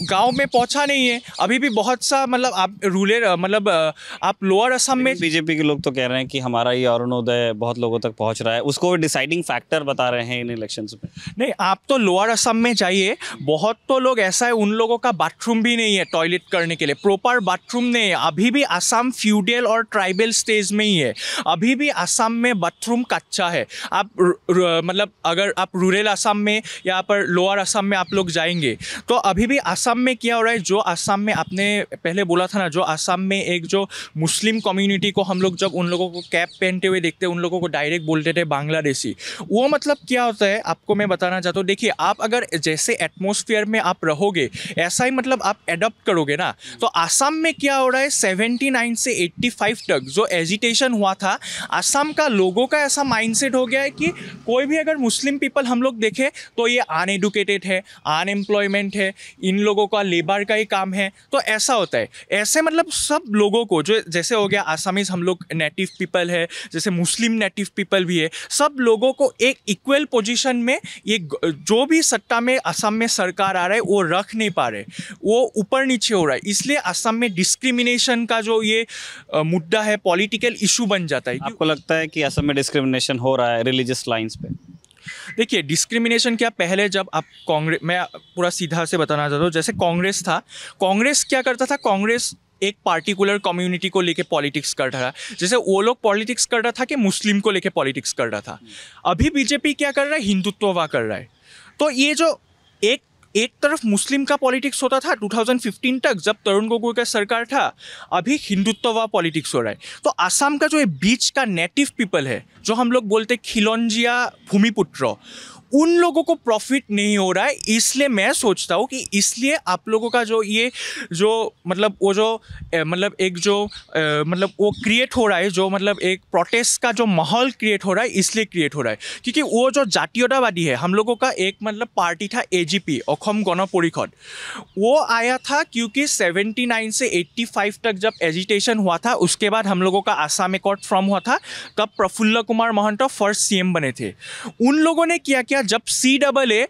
गांव में पहुंचा नहीं है अभी भी। बहुत सा मतलब आप रूरल मतलब आप लोअर असम में, बीजेपी के लोग तो कह रहे हैं कि हमारा ये अरुणोदय बहुत लोगों तक पहुंच रहा है, उसको डिसाइडिंग फैक्टर बता रहे हैं इन इलेक्शंस में। नहीं, आप तो लोअर असम में जाइए, बहुत तो लोग ऐसा है उन लोगों का बाथरूम भी नहीं है टॉयलेट करने के लिए, प्रॉपर बाथरूम नहीं है। अभी भी असम फ्यूडल और ट्राइबल स्टेज में ही है, अभी भी असम में बाथरूम कच्चा है। आप मतलब अगर आप रूरल असम में या पर लोअर असम में आप लोग जाएंगे तो अभी भी असम में क्या हो रहा है, जो असम में आपने पहले बोला था ना, जो असम में एक जो मुस्लिम कम्युनिटी को हम लोग जब उन लोगों को कैप पहनते हुए देखते हैं उन लोगों को डायरेक्ट बोलते थे बांग्लादेशी। वो मतलब क्या होता है आपको मैं बताना चाहता हूँ। देखिए, आप अगर जैसे एटमॉस्फेयर में आप रहोगे ऐसा ही मतलब आप एडप्ट करोगे ना। तो असम में क्या हो रहा है, 79 से 85 तक जो एजिटेशन हुआ था, असम का लोगों का ऐसा माइंडसेट हो गया है कि कोई भी अगर मुस्लिम पीपल हम लोग देखें तो ये अनएडुकेटेड है, अनएम्प्लॉयमेंट है, इन लोगों का लेबर का ही काम है। तो ऐसा होता है, ऐसे मतलब सब लोगों को जो जैसे हो गया आसामीज हम लोग नेटिव पीपल है, जैसे मुस्लिम नेटिव पीपल भी है, सब लोगों को एक इक्वल पोजीशन में ये जो भी सत्ता में असम में सरकार आ रहा है वो रख नहीं पा रहे, वो ऊपर नीचे हो रहा है। इसलिए असम में डिस्क्रिमिनेशन का जो ये मुद्दा है पॉलिटिकल इशू बन जाता है। आपको लगता है कि असम में डिस्क्रिमिनेशन हो रहा है रिलीजियस लाइंस पे? देखिए, डिस्क्रिमिनेशन क्या, पहले जब आप कांग्रेस, मैं पूरा सीधा से बताना चाहता हूँ, जैसे कांग्रेस था, कांग्रेस क्या करता था, कांग्रेस एक पार्टिकुलर कम्युनिटी को लेके पॉलिटिक्स कर रहा है। जैसे वो लोग पॉलिटिक्स कर रहा था कि मुस्लिम को लेके पॉलिटिक्स कर रहा था। अभी बीजेपी क्या कर रहा है, हिंदुत्ववाद कर रहा है। तो ये जो एक तरफ मुस्लिम का पॉलिटिक्स होता था 2015 तक जब तरुण गोगोई का सरकार था, अभी हिंदुत्ववाद पॉलिटिक्स हो रहा है। तो असम का जो बीच का नेटिव पीपल है, जो हम लोग बोलते खिलौंजिया भूमिपुत्र, उन लोगों को प्रॉफिट नहीं हो रहा है। इसलिए मैं सोचता हूँ कि इसलिए आप लोगों का जो ये जो मतलब वो जो मतलब एक जो मतलब वो क्रिएट हो रहा है, जो मतलब एक प्रोटेस्ट का जो माहौल क्रिएट हो रहा है, इसलिए क्रिएट हो रहा है क्योंकि वो जो जातीयतावादी है, हम लोगों का एक मतलब पार्टी था AGP, असम गण परिषद, वो आया था क्योंकि 79 से 85 तक जब एजिटेशन हुआ था, उसके बाद हम लोगों का आसाम एकॉर्ड फॉर्म हुआ था, तब प्रफुल्ल कुमार महंत फर्स्ट CM बने थे। उन लोगों ने क्या किया, जब CAA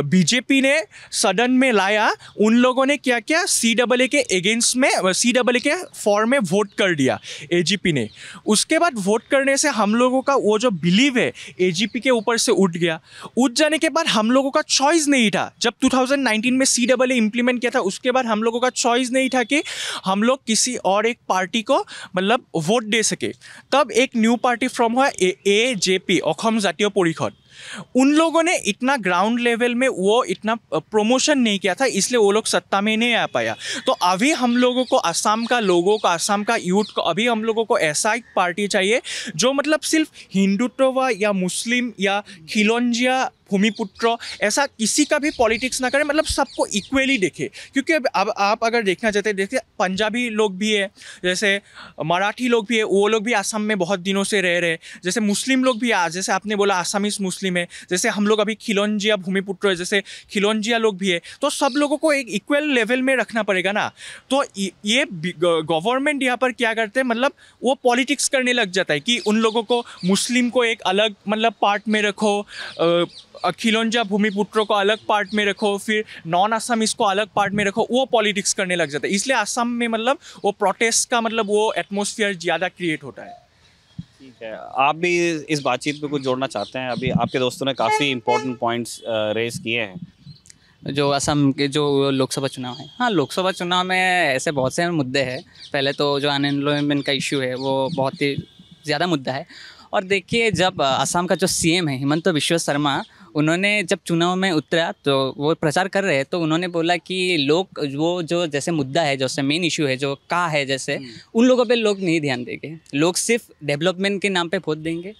बीजेपी ने सदन में लाया, उन लोगों ने क्या किया, CAA के अगेंस्ट में, CAA के फॉर में वोट कर दिया AGP ने। उसके बाद वोट करने से हम लोगों का वो जो बिलीव है AGP के ऊपर से उठ गया। उठ जाने के बाद हम लोगों का चॉइस नहीं था, जब 2019 में CAA इम्प्लीमेंट किया था, उसके बाद हम लोगों का चॉइस नहीं था कि हम लोग किसी और एक पार्टी को मतलब वोट दे सके। तब एक न्यू पार्टी फॉर्म हुआ, AJP, असम जातीय परिषद। उन लोगों ने इतना ग्राउंड लेवल में वो इतना प्रमोशन नहीं किया था, इसलिए वो लोग सत्ता में नहीं आ पाया। तो अभी हम लोगों को असम का लोगों को, असम का यूथ को, अभी हम लोगों को ऐसा एक पार्टी चाहिए जो मतलब सिर्फ हिंदुत्व या मुस्लिम या खिलौंजिया भूमिपुत्र ऐसा किसी का भी पॉलिटिक्स ना करे, मतलब सबको इक्वली देखे। क्योंकि अब आप अगर देखना चाहते हैं, देखिए पंजाबी लोग भी है, जैसे मराठी लोग भी है, वो लोग भी असम में बहुत दिनों से रह रहे हैं। जैसे मुस्लिम लोग भी है, जैसे आपने बोला आसामीज मुस्लिम है, जैसे हम लोग अभी खिलौंजिया भूमिपुत्र है, जैसे खिलौंजिया लोग भी है। तो सब लोगों को एक इक्वल लेवल में रखना पड़ेगा ना। तो ये गवर्नमेंट यहाँ पर क्या करते हैं, मतलब वो पॉलिटिक्स करने लग जाता है कि उन लोगों को मुस्लिम को एक अलग मतलब पार्ट में रखो, खिलौंजिया भूमिपुत्रों को अलग पार्ट में रखो, फिर नॉन असम इसको अलग पार्ट में रखो, वो पॉलिटिक्स करने लग जाता है। इसलिए असम में मतलब वो प्रोटेस्ट का मतलब वो एटमॉस्फेयर ज़्यादा क्रिएट होता है। ठीक है, आप भी इस बातचीत पे कुछ जोड़ना चाहते हैं? अभी आपके दोस्तों ने काफ़ी इंपॉर्टेंट पॉइंट्स रेज किए हैं। जो असम के जो लोकसभा चुनाव है, हाँ लोकसभा चुनाव में ऐसे बहुत से मुद्दे हैं। पहले तो जो अनएम्प्लॉयमेंट का इशू है वो बहुत ही ज़्यादा मुद्दा है। और देखिए, जब असम का जो सीएम है हिमंता बिस्वा शर्मा, उन्होंने जब चुनाव में उतरा तो वो प्रचार कर रहे हैं, तो उन्होंने बोला कि लोग वो जो जैसे मुद्दा है, जैसे मेन इशू है जो का है, जैसे उन लोगों पे लोग नहीं ध्यान देंगे। लोग सिर्फ डेवलपमेंट के नाम पे वोट देंगे,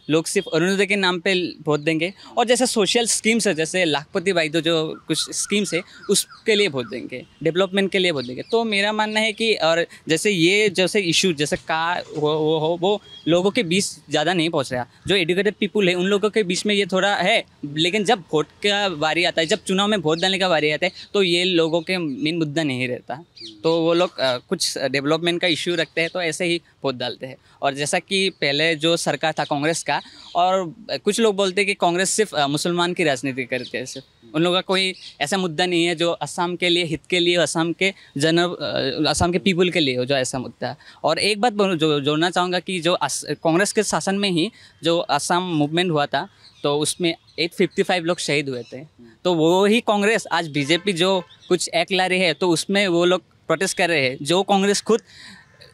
लोग सिर्फ अरुणोदय के नाम पे वोट देंगे, और जैसे सोशल स्कीम्स है, जैसे लाखपति भाई जो कुछ स्कीम्स है उसके लिए वोट देंगे, डेवलपमेंट के लिए वोट देंगे। तो मेरा मानना है कि और जैसे ये जैसे इशू जैसे का वो लोगों के बीच ज़्यादा नहीं पहुंच रहा। जो एजुकेटेड पीपुल है उन लोगों के बीच में ये थोड़ा है, लेकिन जब वोट का बारी आता है, जब चुनाव में वोट डालने का बारी आता है, तो ये लोगों के मेन मुद्दा नहीं रहता। तो वो लोग कुछ डेवलपमेंट का इशू रखते हैं तो ऐसे ही वोट डालते हैं। और जैसा कि पहले जो सरकार था कांग्रेस का, और कुछ लोग बोलते हैं कि कांग्रेस सिर्फ मुसलमान की राजनीति करती है, सिर्फ उन लोगों का कोई ऐसा मुद्दा नहीं है जो असम के लिए, हित के लिए, असम के पीपल के लिए हो, जो ऐसा मुद्दा है। और एक बात जोड़ना चाहूँगा कि जो कांग्रेस के शासन में ही जो असम मूवमेंट हुआ था, तो उसमें 855 लोग शहीद हुए थे। तो वो ही कांग्रेस आज बीजेपी जो कुछ एक्ट ला रही है, तो उसमें वो लोग प्रोटेस्ट कर रहे हैं, जो कांग्रेस खुद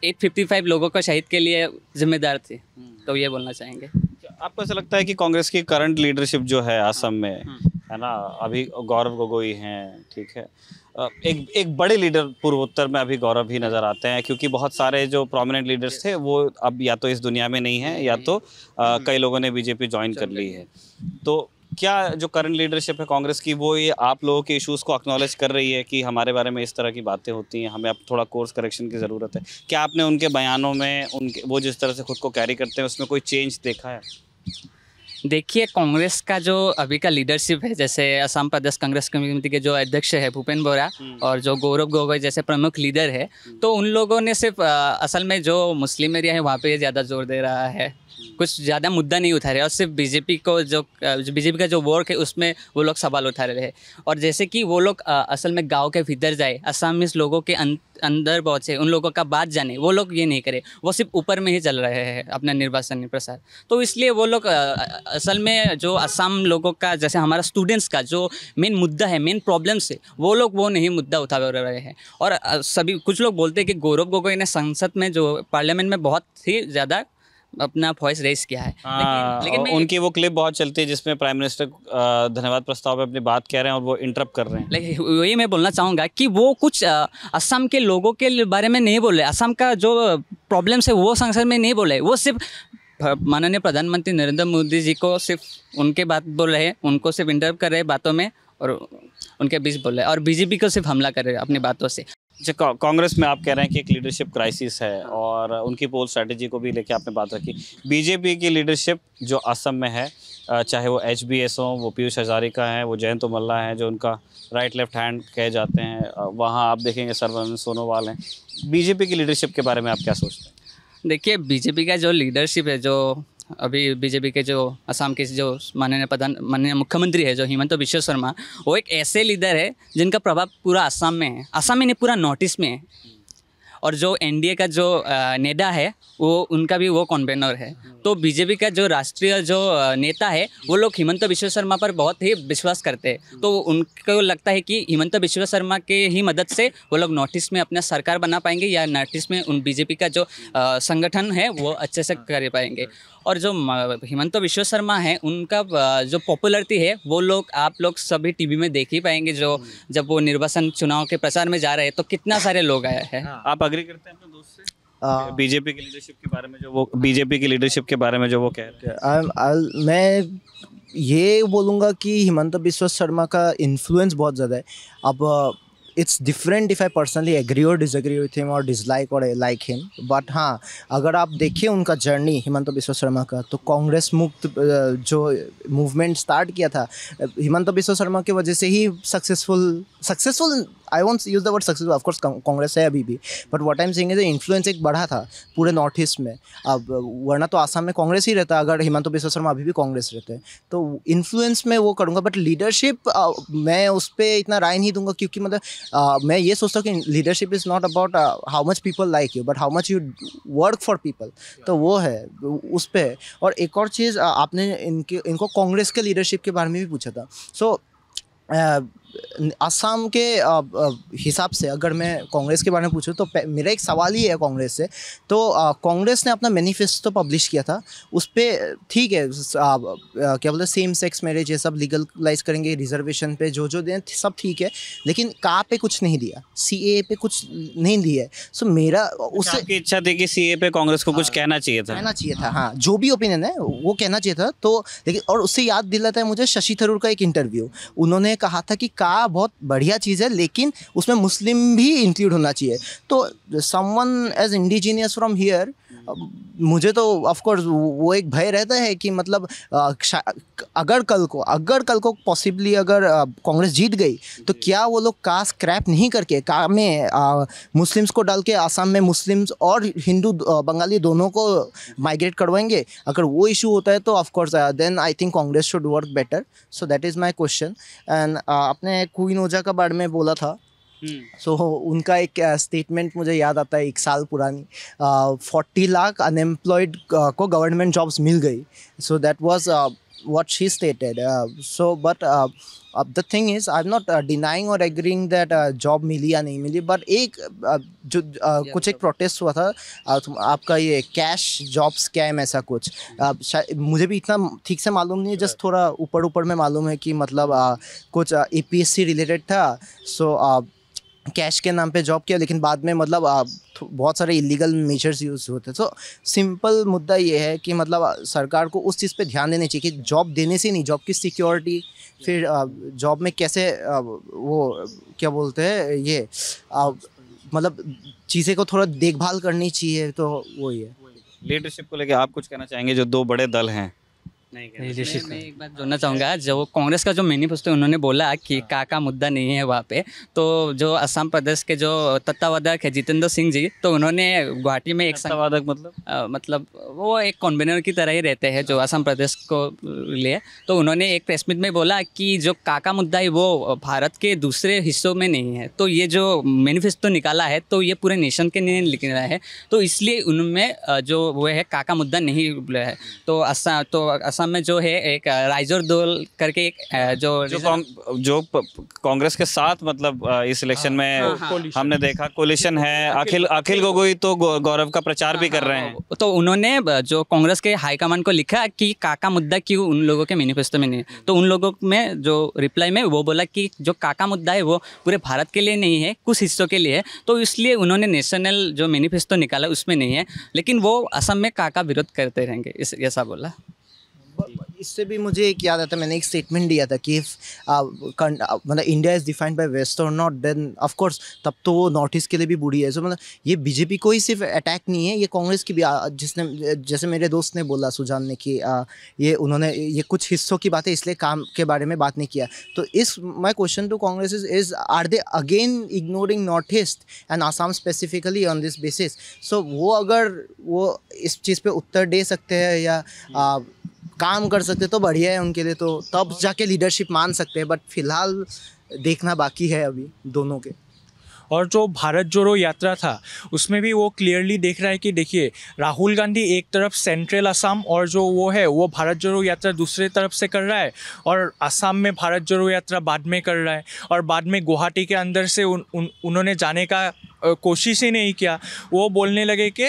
855 लोगों को शहीद के लिए जिम्मेदार थी। तो ये बोलना चाहेंगे। आपको ऐसा लगता है कि कांग्रेस की करंट लीडरशिप जो है असम में, है ना, अभी गौरव गोगोई हैं, ठीक है, एक बड़े लीडर पूर्वोत्तर में अभी गौरव ही नज़र आते हैं, क्योंकि बहुत सारे जो प्रोमिनेंट लीडर्स थे वो अब या तो इस दुनिया में नहीं हैं, या तो कई लोगों ने बीजेपी ज्वाइन कर ली है। तो क्या जो करंट लीडरशिप है कांग्रेस की, वो ये आप लोगों के इश्यूज़ को एक्नॉलेज कर रही है कि हमारे बारे में इस तरह की बातें होती हैं, हमें अब थोड़ा कोर्स करेक्शन की ज़रूरत है? क्या आपने उनके बयानों में, उनके वो जिस तरह से खुद को कैरी करते हैं, उसमें कोई चेंज देखा है? देखिए, कांग्रेस का जो अभी का लीडरशिप है, जैसे असम प्रदेश कांग्रेस कमेटी के जो अध्यक्ष है भूपेन बोरा, और जो गौरव गोगोई जैसे प्रमुख लीडर है, तो उन लोगों ने सिर्फ असल में जो मुस्लिम एरिया है वहाँ पे ज़्यादा जोर दे रहा है, कुछ ज़्यादा मुद्दा नहीं उठा रहे, और सिर्फ बीजेपी को जो बीजेपी का जो वर्क है उसमें वो लोग सवाल उठा रहे हैं। और जैसे कि वो लोग असल में गांव के भीतर जाए, असमीज लोगों के अंदर पहुँचे, उन लोगों का बात जाने, वो लोग ये नहीं करे, वो सिर्फ ऊपर में ही चल रहे हैं अपना निर्वाचन प्रसार। तो इसलिए वो लोग असल में जो असम लोगों का, जैसे हमारा स्टूडेंट्स का जो मेन मुद्दा है, मेन प्रॉब्लम्स है, वो लोग वो नहीं मुद्दा उठा रहे हैं। और सभी कुछ लोग बोलते हैं कि गौरव गोगोई ने संसद में जो पार्लियामेंट में बहुत ही ज़्यादा अपना वॉइस रेस किया है। लेकिन उनकी वो क्लिप बहुत चलती है जिसमें प्राइम मिनिस्टर धन्यवाद प्रस्ताव पे अपनी बात कह रहे हैं और वो इंटरप्ट कर रहे हैं। लेकिन वही मैं बोलना चाहूँगा कि वो कुछ असम के लोगों के बारे में नहीं बोल रहे, असम का जो प्रॉब्लम्स है वो संसद में नहीं बोल रहे, वो सिर्फ माननीय प्रधानमंत्री नरेंद्र मोदी जी को सिर्फ उनके बात बोल रहे हैं, उनको सिर्फ इंटरप्ट कर रहे हैं बातों में, और उनके बीच बोल रहे हैं, और बीजेपी को सिर्फ हमला कर रहे हैं अपनी बातों से। कांग्रेस में आप कह रहे हैं कि एक लीडरशिप क्राइसिस है, और उनकी पोल स्ट्रैटेजी को भी लेके आपने बात रखी। बीजेपी की लीडरशिप जो असम में है, चाहे वो HBS हो, वो पीयूष हजारिका हैं, वो जयंत मल्ला हैं जो उनका राइट लेफ्ट हैंड कहे जाते हैं, वहाँ आप देखेंगे सर्बानंद सोनोवाल हैं। बीजेपी की लीडरशिप के बारे में आप क्या सोचते हैं? देखिए, बीजेपी का जो लीडरशिप है, जो अभी बीजेपी के जो असम के जो माननीय मुख्यमंत्री है जो हिमंता बिस्वा शर्मा, वो एक ऐसे लीडर है जिनका प्रभाव पूरा असम में है, असम में नहीं पूरा नॉर्थ ईस्ट में है। और जो NDA का जो नेता है वो उनका भी वो कन्वेनर है। तो बीजेपी का जो राष्ट्रीय जो नेता है वो लोग हिमंता बिस्वा शर्मा पर बहुत ही विश्वास करते हैं। तो उनको लगता है कि हिमंता बिस्वा शर्मा के ही मदद से वो लोग नॉर्थ ईस्ट में अपना सरकार बना पाएंगे, या नॉर्थ ईस्ट में उन बीजेपी का जो संगठन है वो अच्छे से कर पाएंगे। और जो हिमंता बिस्वा शर्मा है उनका जो पॉपुलरिटी है वो लोग आप लोग सभी टीवी में देख ही पाएंगे, जो जब वो निर्वाचन चुनाव के प्रचार में जा रहे हैं तो कितना सारे लोग आए हैं। आप अग्री करते हैं अपने दोस्त से बीजेपी की लीडरशिप के बारे में, जो वो बीजेपी की लीडरशिप के बारे में जो वो कह रहे हैं? मैं ये बोलूँगा कि हिमंता बिस्वा शर्मा का इन्फ्लुएंस बहुत ज़्यादा है। अब it's different if I personally agree और डिसएग्री विथ हिम और डिसलाइक और लाइक हिम, बट हाँ, अगर आप देखिए उनका जर्नी हिमंता बिस्वा शर्मा का, तो कांग्रेस मुक्त जो मूवमेंट स्टार्ट किया था हिमंता बिस्वा शर्मा की वजह से ही successful I won't use the word successful, of course Congress है अभी भी, but what I am saying is influence एक बढ़ा था पूरे नॉर्थ ईस्ट में। अब वरना तो आसाम में कांग्रेस ही रहता अगर हिमंता बिस्वा शर्मा अभी भी कांग्रेस रहते, तो इन्फ्लुएंस में वो करूँगा। बट लीडरशिप मैं उस पर इतना राय नहीं दूंगा, क्योंकि मतलब मैं ये सोचता हूँ कि leadership is not about how much people like you, but how much you work for people, तो वो है उस पर है। और एक और चीज़ आपने इनको कांग्रेस के लीडरशिप के बारे में भी पूछा था। सो असम के हिसाब से अगर मैं कांग्रेस के बारे में पूछूं तो मेरा एक सवाल ही है कांग्रेस से। तो कांग्रेस ने अपना मैनिफेस्टो पब्लिश किया था, उस पर ठीक है क्या बोलते हैं सेम सेक्स मैरिज ये सब लीगलाइज करेंगे, रिजर्वेशन पे जो दें सब ठीक है, लेकिन कहाँ पे कुछ नहीं दिया, CAA पे कुछ नहीं दिया है। सो मेरा उससे आपकी इच्छा थी कि CAA पे कांग्रेस को कुछ कहना चाहिए था। हाँ, जो भी ओपिनियन है वो कहना चाहिए था। तो लेकिन और उससे याद दिलाता है मुझे शशि थरूर का एक इंटरव्यू, उन्होंने कहा था कि बहुत बढ़िया चीज़ है लेकिन उसमें मुस्लिम भी इंक्लूड होना चाहिए। तो someone as indigenous from here, मुझे तो ऑफ कोर्स वो एक भय रहता है कि मतलब अगर कल को पॉसिबली अगर कांग्रेस जीत गई तो क्या वो लोग कास्ट स्क्रैप नहीं करके में मुस्लिम्स को डाल के आसाम में मुस्लिम्स और हिंदू बंगाली दोनों को माइग्रेट करवाएंगे? अगर वो इशू होता है तो of course then I think Congress should work better. So that is my question. And आपने क्वीन ओजा का बारे में बोला था, सो उनका एक स्टेटमेंट मुझे याद आता है 1 साल पुरानी, 40 लाख अनएम्प्लॉयड को गवर्नमेंट जॉब्स मिल गई। So that was what she stated. So but the thing is I'm not denying or agreeing that job मिली या नहीं मिली, but एक जो कुछ एक प्रोटेस्ट हुआ था आपका ये कैश जॉब स्कैम ऐसा कुछ, मुझे भी इतना ठीक से मालूम नहीं है, जस्ट थोड़ा ऊपर में मालूम है कि मतलब कुछ APSC रिलेटेड था। सो कैश के नाम पे जॉब किया, लेकिन बाद में मतलब बहुत सारे इलीगल मेजर्स यूज़ होते हैं। तो सिंपल मुद्दा ये है कि मतलब सरकार को उस चीज़ पे ध्यान देना चाहिए कि जॉब देने से नहीं, जॉब की सिक्योरिटी, फिर जॉब में कैसे वो क्या बोलते हैं ये मतलब चीज़ें को थोड़ा देखभाल करनी चाहिए। तो वही है। लीडरशिप को लेकर आप कुछ कहना चाहेंगे? जो 2 बड़े दल हैं, मैं एक बात जोड़ना चाहूँगा, जो कांग्रेस का जो मैनिफेस्टो उन्होंने बोला कि का मुद्दा नहीं है वहाँ पे, तो जो असम प्रदेश के जो तत्वावधायक है जितेंद्र सिंह जी, तो उन्होंने गुवाहाटी में एक तत्वावधायक मतलब वो एक कन्वीनर की तरह ही रहते हैं जो असम प्रदेश को लिए। तो उन्होंने एक प्रेस मीट में बोला कि जो का मुद्दा है वो भारत के दूसरे हिस्सों में नहीं है, तो ये जो मैनिफेस्टो निकाला है तो ये पूरे नेशन के लिए निकला है, तो इसलिए उनमें जो वो है का मुद्दा नहीं है। तो असम में जो है एक राइजर दल करके एक जो कांग्रेस के साथ मतलब इस इलेक्शन में हमने देखा कोलिशन है, अखिल गोगोई तो गौरव का प्रचार भी कर रहे हैं। तो उन्होंने जो कांग्रेस के हाईकमान को लिखा कि का मुद्दा क्यों उन लोगों के मैनिफेस्टो में नहीं है, तो उन लोगों में जो रिप्लाई में वो बोला कि जो का मुद्दा है वो पूरे भारत के लिए नहीं है, कुछ हिस्सों के लिए है, तो इसलिए उन्होंने नेशनल जो मैनिफेस्टो निकाला उसमें नहीं है, लेकिन वो असम में का विरोध करते रहेंगे, ऐसा बोला। इससे भी मुझे एक याद आता है, मैंने एक स्टेटमेंट दिया था कि मतलब India is defined by west और नॉट, देन ऑफ कोर्स तब तो वो नॉर्थ ईस्ट के लिए भी बुरी है। सो मतलब ये बीजेपी को ही सिर्फ अटैक नहीं है, ये कांग्रेस की भी, जिसने जैसे मेरे दोस्त ने बोला सुजान ने कि ये उन्होंने ये कुछ हिस्सों की बातें इसलिए काम के बारे में बात नहीं किया। तो इस my question to Congress is are they again ignoring North East and Assam specifically on this basis? So वो अगर वो इस चीज़ पे उत्तर दे सकते हैं या काम कर सकते तो बढ़िया है उनके लिए, तो तब जाके लीडरशिप मान सकते हैं, बट फिलहाल देखना बाकी है अभी दोनों के। और जो भारत जोड़ो यात्रा था उसमें भी वो क्लियरली देख रहा है कि देखिए राहुल गांधी एक तरफ सेंट्रल असम और जो वो है वो भारत जोड़ो यात्रा दूसरे तरफ से कर रहा है, और असम में भारत जोड़ो यात्रा बाद में कर रहा है, और बाद में गुवाहाटी के अंदर से उन्होंने जाने का कोशिश ही नहीं किया। वो बोलने लगे कि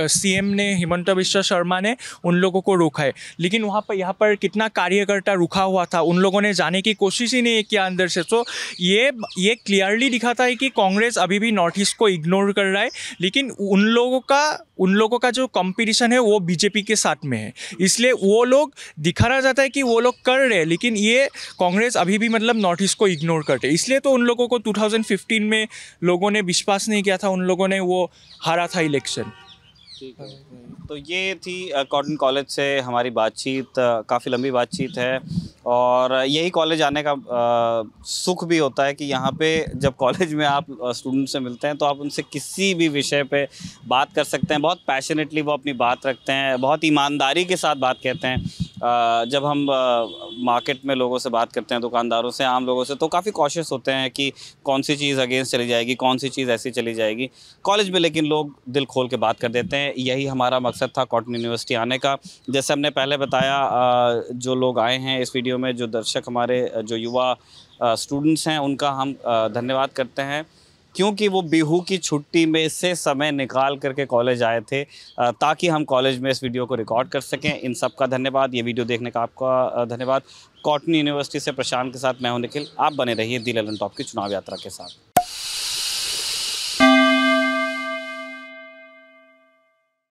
सीएम ने, हिमंता बिश्वा शर्मा ने उन लोगों को रोका है, लेकिन वहाँ पर यहाँ पर कितना कार्यकर्ता रुका हुआ था, उन लोगों ने जाने की कोशिश ही नहीं किया अंदर से। तो ये क्लियरली दिखाता है कि कांग्रेस अभी भी नॉर्थ ईस्ट को इग्नोर कर रहा है, लेकिन उन लोगों का जो कंपटीशन है वो बीजेपी के साथ में है, इसलिए वो लोग दिखाना जाता है कि वो लोग कर रहे हैं, लेकिन ये कांग्रेस अभी भी मतलब नॉर्थ ईस्ट को इग्नोर करते हैं। इसलिए तो उन लोगों को 2015 में लोगों ने विश्वास नहीं किया था, उन लोगों ने वो हारा था इलेक्शन। तो ये थी कॉटन कॉलेज से हमारी बातचीत, काफ़ी लंबी बातचीत है, और यही कॉलेज आने का सुख भी होता है कि यहाँ पे जब कॉलेज में आप स्टूडेंट से मिलते हैं तो आप उनसे किसी भी विषय पे बात कर सकते हैं। बहुत पैशनेटली वो अपनी बात रखते हैं, बहुत ईमानदारी के साथ बात कहते हैं। जब हम मार्केट में लोगों से बात करते हैं, दुकानदारों से, आम लोगों से, तो काफ़ी कॉशियस होते हैं कि कौन सी चीज़ अगेंस्ट चली जाएगी, कौन सी चीज़ ऐसी चली जाएगी। कॉलेज में लेकिन लोग दिल खोल के बात कर देते हैं। यही हमारा मकसद था कॉटन यूनिवर्सिटी आने का। जैसे हमने पहले बताया, जो लोग आए हैं इस वीडियो में, जो दर्शक हमारे, जो युवा स्टूडेंट्स हैं उनका हम धन्यवाद करते हैं, क्योंकि वो बिहू की छुट्टी में से समय निकाल करके कॉलेज आए थे ताकि हम कॉलेज में इस वीडियो को रिकॉर्ड कर सकें। इन सब का धन्यवाद। ये वीडियो देखने का आपका धन्यवाद। कॉटन यूनिवर्सिटी से प्रशांत के साथ मैं हूं निखिल। आप बने रहिए दी ललन टॉप की चुनाव यात्रा के साथ।